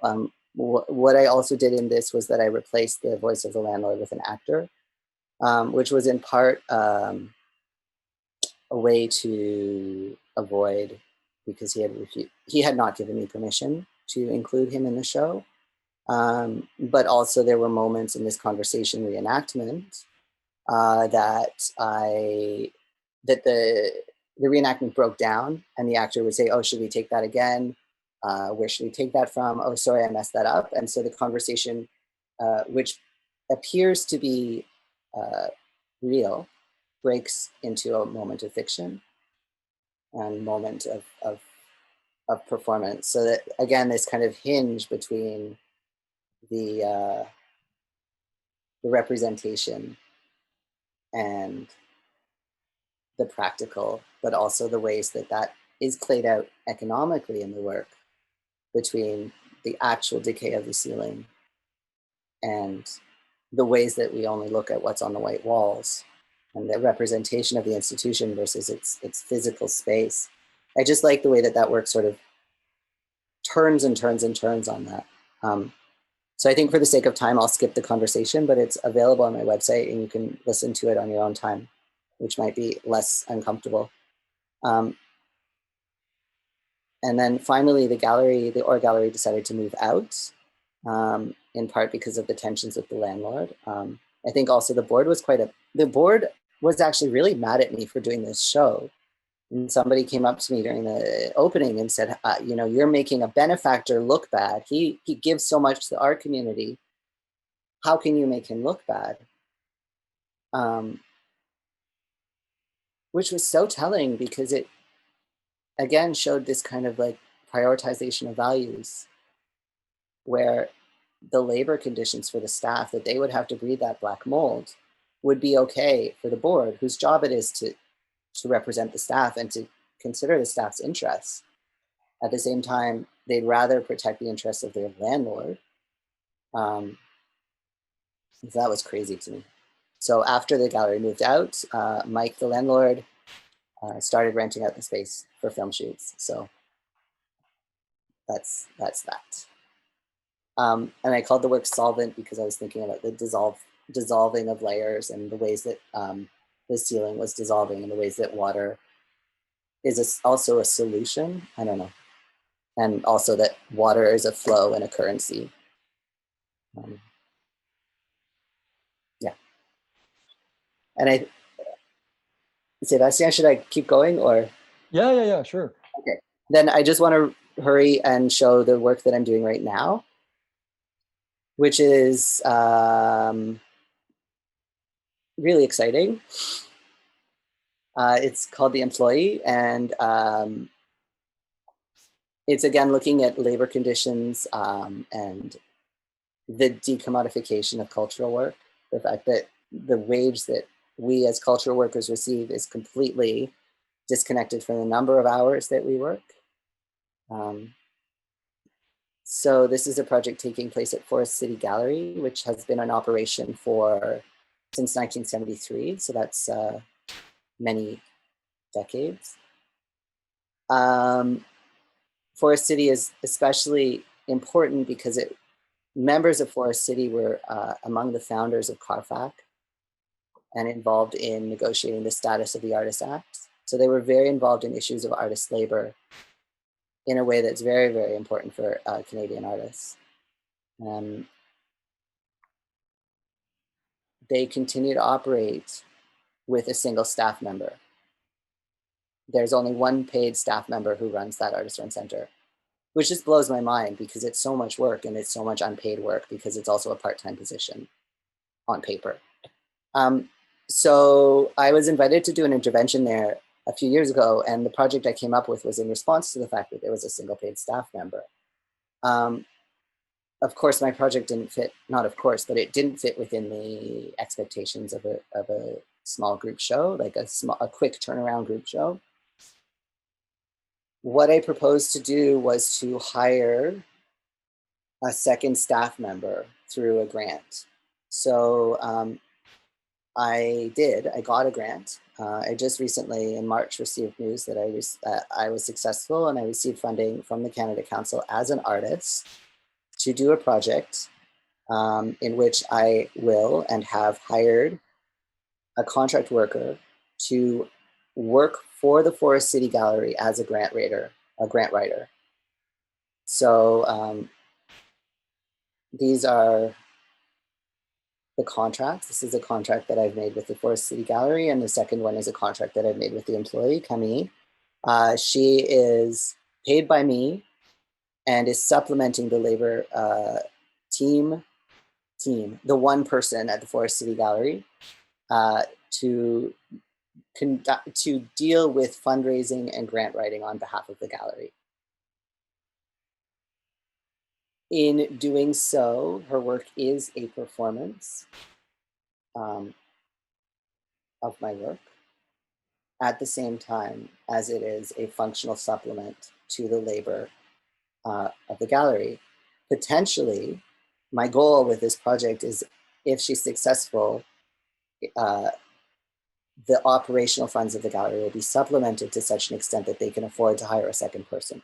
What I also did in this was that I replaced the voice of the landlord with an actor, which was in part a way to avoid, because he had not given me permission to include him in the show. But also there were moments in this conversation reenactment that the reenactment broke down, and the actor would say, oh, should we take that again? Where should we take that from? Oh, sorry, I messed that up. And so the conversation, which appears to be real, breaks into a moment of fiction and moment of performance. So that, again, this kind of hinge between the representation and the practical, but also the ways that that is played out economically in the work, between the actual decay of the ceiling and the ways that we only look at what's on the white walls, and the representation of the institution versus its physical space. I just like the way that that work sort of turns and turns and turns on that. So I think for the sake of time, I'll skip the conversation, but it's available on my website and you can listen to it on your own time, which might be less uncomfortable. And then finally, the Or Gallery decided to move out, in part because of the tensions with the landlord. I think also the board was actually really mad at me for doing this show. And somebody came up to me during the opening and said, you know, you're making a benefactor look bad. He gives so much to our community. How can you make him look bad? Which was so telling, because it, again, showed this kind of like prioritization of values, where the labor conditions for the staff, that they would have to breathe that black mold, would be okay for the board, whose job it is to represent the staff and to consider the staff's interests. At the same time, they'd rather protect the interests of their landlord. So that was crazy to me. So after the gallery moved out, Mike, the landlord, started renting out the space for film shoots. So that's that. And I called the work solvent because I was thinking about the dissolving of layers, and the ways that the ceiling was dissolving, and the ways that water is also a solution. I don't know. And also that water is a flow and a currency. Yeah. And Sébastien, should I keep going or? Yeah, sure. Okay. Then I just want to hurry and show the work that I'm doing right now, which is really exciting. It's called The Employee, and it's again looking at labor conditions and the decommodification of cultural work. The fact that the wage that we as cultural workers receive is completely disconnected from the number of hours that we work. So this is a project taking place at Forest City Gallery, which has been in operation since 1973. So that's many decades. Forest City is especially important because members of Forest City were among the founders of CARFAC and involved in negotiating the status of the Artists Act. So they were very involved in issues of artist labor in a way that's very, very important for Canadian artists. They continue to operate with a single staff member. There's only one paid staff member who runs that Artist Run Center, which just blows my mind because it's so much work, and it's so much unpaid work because it's also a part-time position on paper. So I was invited to do an intervention there a few years ago, and the project I came up with was in response to the fact that there was a single paid staff member. Of course, my project didn't fit, not of course, but it didn't fit within the expectations of a small group show, like a quick turnaround group show. What I proposed to do was to hire a second staff member through a grant. So I got a grant. I just recently in March received news that I was successful, and I received funding from the Canada Council as an artist to do a project in which I will and have hired a contract worker to work for the Forest City Gallery as a grant writer. So these are the contracts. This is a contract that I've made with the Forest City Gallery, and the second one is a contract that I've made with the employee, Camille. She is paid by me and is supplementing the labor team, the one person at the Forest City Gallery, to deal with fundraising and grant writing on behalf of the gallery. In doing so, her work is a performance of my work, at the same time as it is a functional supplement to the labor of the gallery. Potentially, my goal with this project is, if she's successful, the operational funds of the gallery will be supplemented to such an extent that they can afford to hire a second person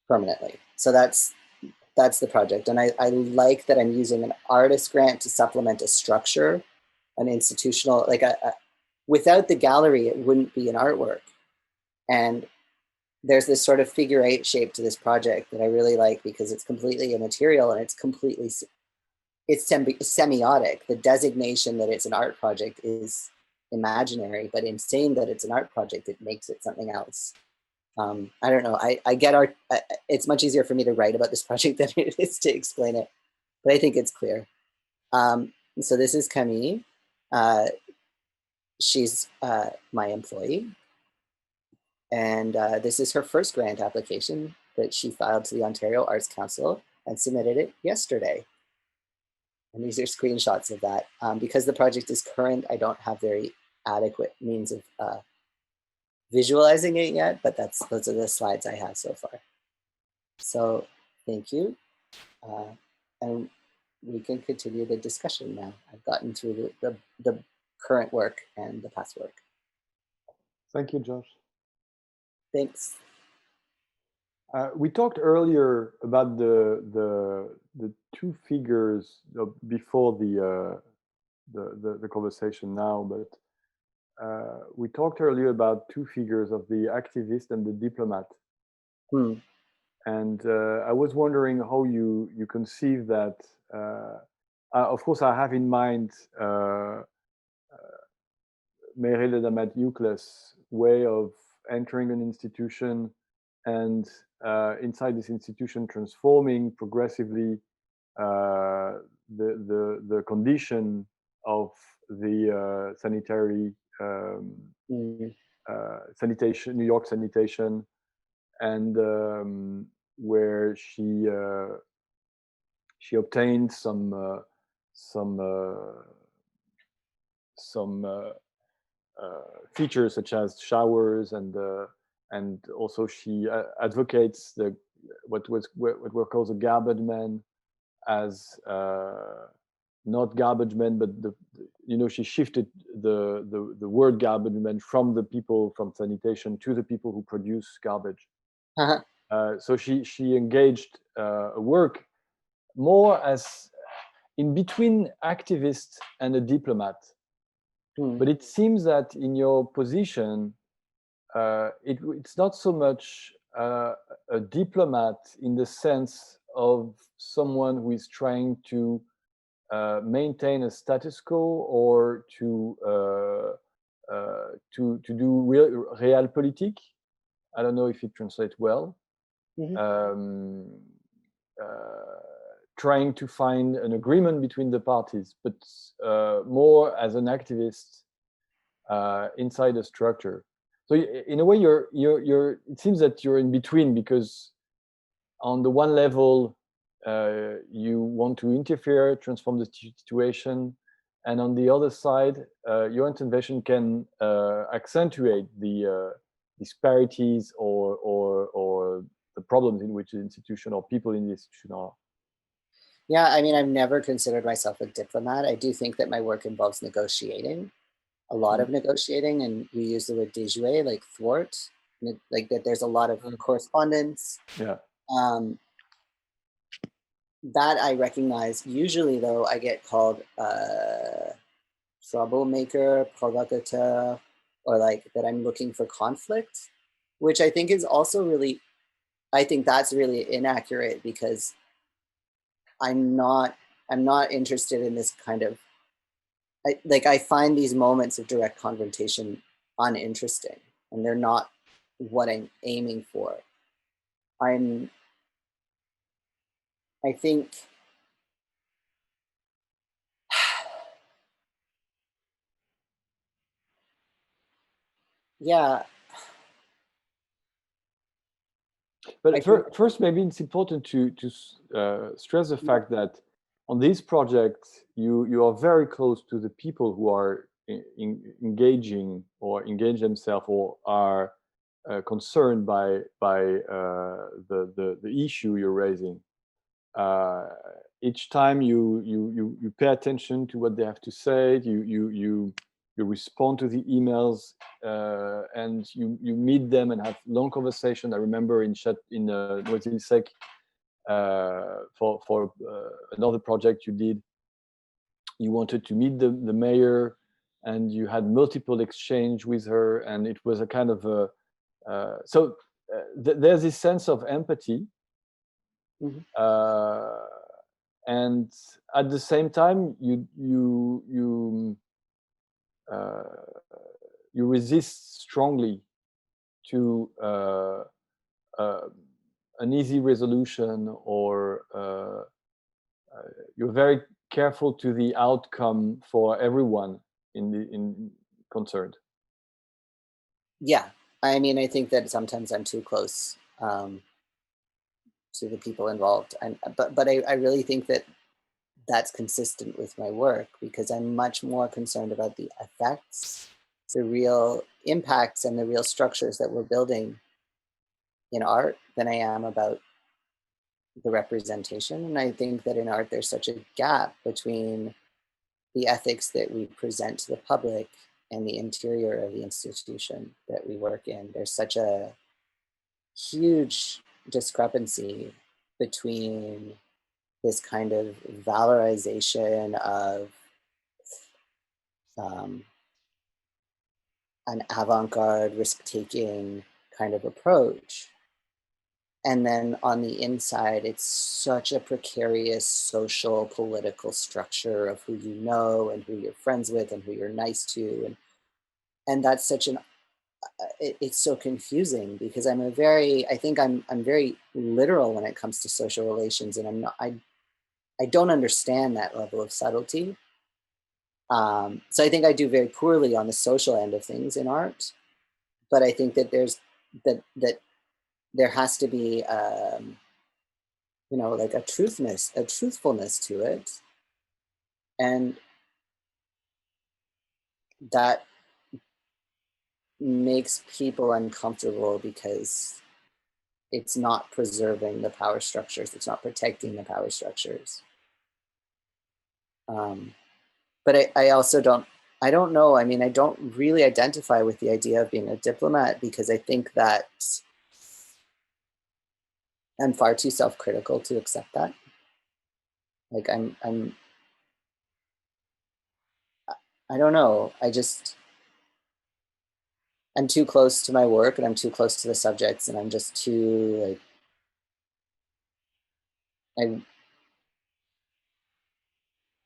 permanently. So that's the project. And I like that I'm using an artist grant to supplement a structure, an institutional, like without the gallery, it wouldn't be an artwork. And there's this sort of figure 8 shape to this project that I really like, because it's completely immaterial and it's semiotic. The designation that it's an art project is imaginary, but in saying that it's an art project, it makes it something else. I don't know. I get art. It's much easier for me to write about this project than it is to explain it, but I think it's clear. So this is Camille. She's my employee. And this is her first grant application that she filed to the Ontario Arts Council and submitted it yesterday. And these are screenshots of that. Because the project is current, I don't have very adequate means of visualizing it yet, but those are the slides I have so far. So thank you. And we can continue the discussion now. I've gotten through the current work and the past work. Thank you, Josh. Thanks. We talked earlier about the two figures before the conversation now, but we talked earlier about two figures of the activist and the diplomat. And I was wondering how you conceive that. Of course, I have in mind Mary Ledamat Euclid's way of entering an institution and inside this institution transforming progressively the condition of the sanitary sanitation, New York sanitation, and where she obtained some features such as showers, and also she advocates what were called the garbage men as not garbage men, but she shifted the word garbage men from the people from sanitation to the people who produce garbage. So she engaged a work more as in between activist and a diplomat. But it seems that in your position, it's not so much a diplomat in the sense of someone who is trying to maintain a status quo or to do realpolitik. I don't know if it translates well. Trying to find an agreement between the parties, but more as an activist inside a structure. So in a way, it seems that you're in between, because on the one level, you want to interfere, transform the situation, and on the other side, your intervention can accentuate the disparities or the problems in which the institution or people in the institution are. Yeah, I mean, I've never considered myself a diplomat. I do think that my work involves negotiating, a lot of negotiating, and we use the word déjouer, like thwart, like that there's a lot of correspondence. Yeah. That I recognize. Usually, though, I get called troublemaker, provocateur, or like that I'm looking for conflict, which I think is also really I think that's really inaccurate, because I'm not interested in this kind of, I find these moments of direct confrontation uninteresting, and they're not what I'm aiming for. I think yeah. But first, maybe it's important to stress the fact that on these projects, you are very close to the people who are engaging or engage themselves or are concerned by the issue you're raising. Each time you pay attention to what they have to say, you respond to the emails, and you meet them and have long conversation. I remember in Noisy-le-Sec, for another project you did, you wanted to meet the mayor, and you had multiple exchange with her, and it was a kind of a there's this sense of empathy. Mm-hmm. And at the same time, you resist strongly to an easy resolution, or you're very careful to the outcome for everyone in concerned. Yeah, I mean, I think that sometimes I'm too close to the people involved, but I really think that that's consistent with my work, because I'm much more concerned about the effects, the real impacts, and the real structures that we're building in art than I am about the representation. And I think that in art, there's such a gap between the ethics that we present to the public and the interior of the institution that we work in. There's such a huge discrepancy between this kind of valorization of an avant-garde, risk-taking kind of approach. And then on the inside, it's such a precarious social, political structure of who you know and who you're friends with and who you're nice to. And that's such an, it's so confusing, because I think I'm very literal when it comes to social relations, and I don't understand that level of subtlety. So I think I do very poorly on the social end of things in art, but I think that there has to be, like a truthfulness to it, and that makes people uncomfortable because it's not preserving the power structures, it's not protecting the power structures. But I also I don't know. I mean, I don't really identify with the idea of being a diplomat, because I think that I'm far too self-critical to accept that. Like I don't know. I'm too close to my work, and I'm too close to the subjects, and I'm just too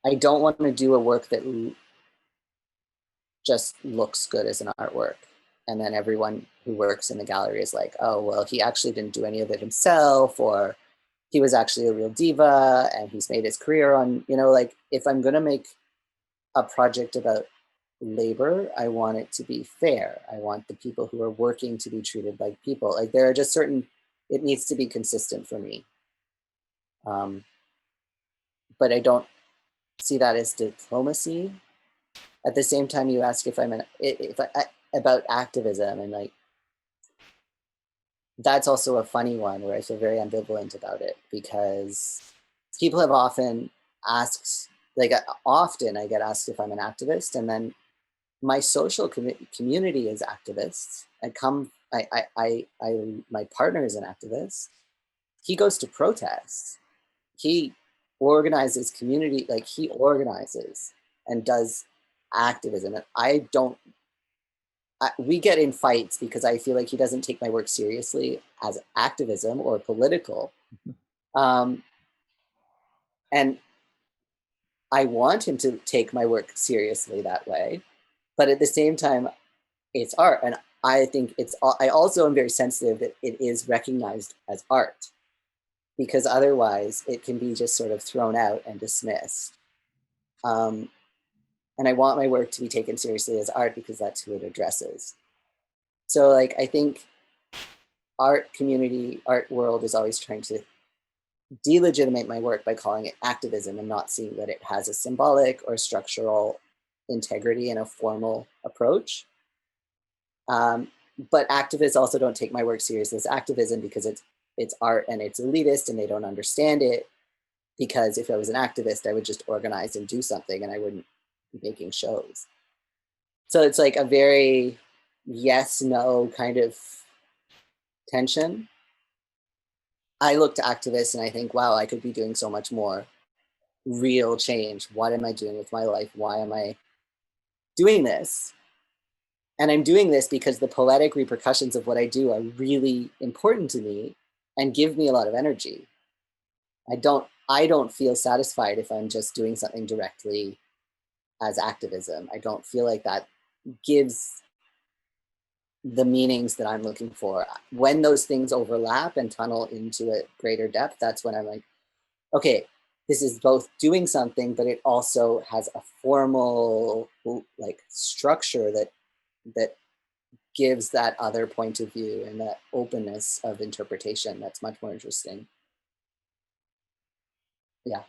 I don't want to do a work that just looks good as an artwork. And then everyone who works in the gallery is like, oh, well, he actually didn't do any of it himself, or he was actually a real diva and he's made his career on, like, if I'm going to make a project about labor, I want it to be fair. I want the people who are working to be treated like people. Like, there are just it needs to be consistent for me. But I don't see that as diplomacy. At the same time, you ask about activism, and like, that's also a funny one where I feel very ambivalent about it, because people have often asked, often I get asked if I'm an activist, and then my social community is activists. My partner is an activist. He goes to protests. He organizes community, like he organizes and does activism. And we get in fights because I feel like he doesn't take my work seriously as activism or political. And I want him to take my work seriously that way. But at the same time, it's art. And I think I also am very sensitive that it is recognized as art, because otherwise it can be just sort of thrown out and dismissed. And I want my work to be taken seriously as art because that's who it addresses. So like, I think art community, art world is always trying to delegitimate my work by calling it activism and not seeing that it has a symbolic or structural integrity and a formal approach. But activists also don't take my work seriously as activism because it's art and it's elitist and they don't understand it. Because if I was an activist, I would just organize and do something and I wouldn't be making shows. So it's like a very yes, no kind of tension. I look to activists and I think, wow, I could be doing so much more real change. What am I doing with my life? Why am I doing this? And I'm doing this because the poetic repercussions of what I do are really important to me and give me a lot of energy. I don't feel satisfied if I'm just doing something directly as activism. I don't feel like that gives the meanings that I'm looking for. When those things overlap and tunnel into a greater depth, that's when I'm like, okay, this is both doing something, but it also has a formal like structure that gives that other point of view and that openness of interpretation that's much more interesting. Yeah.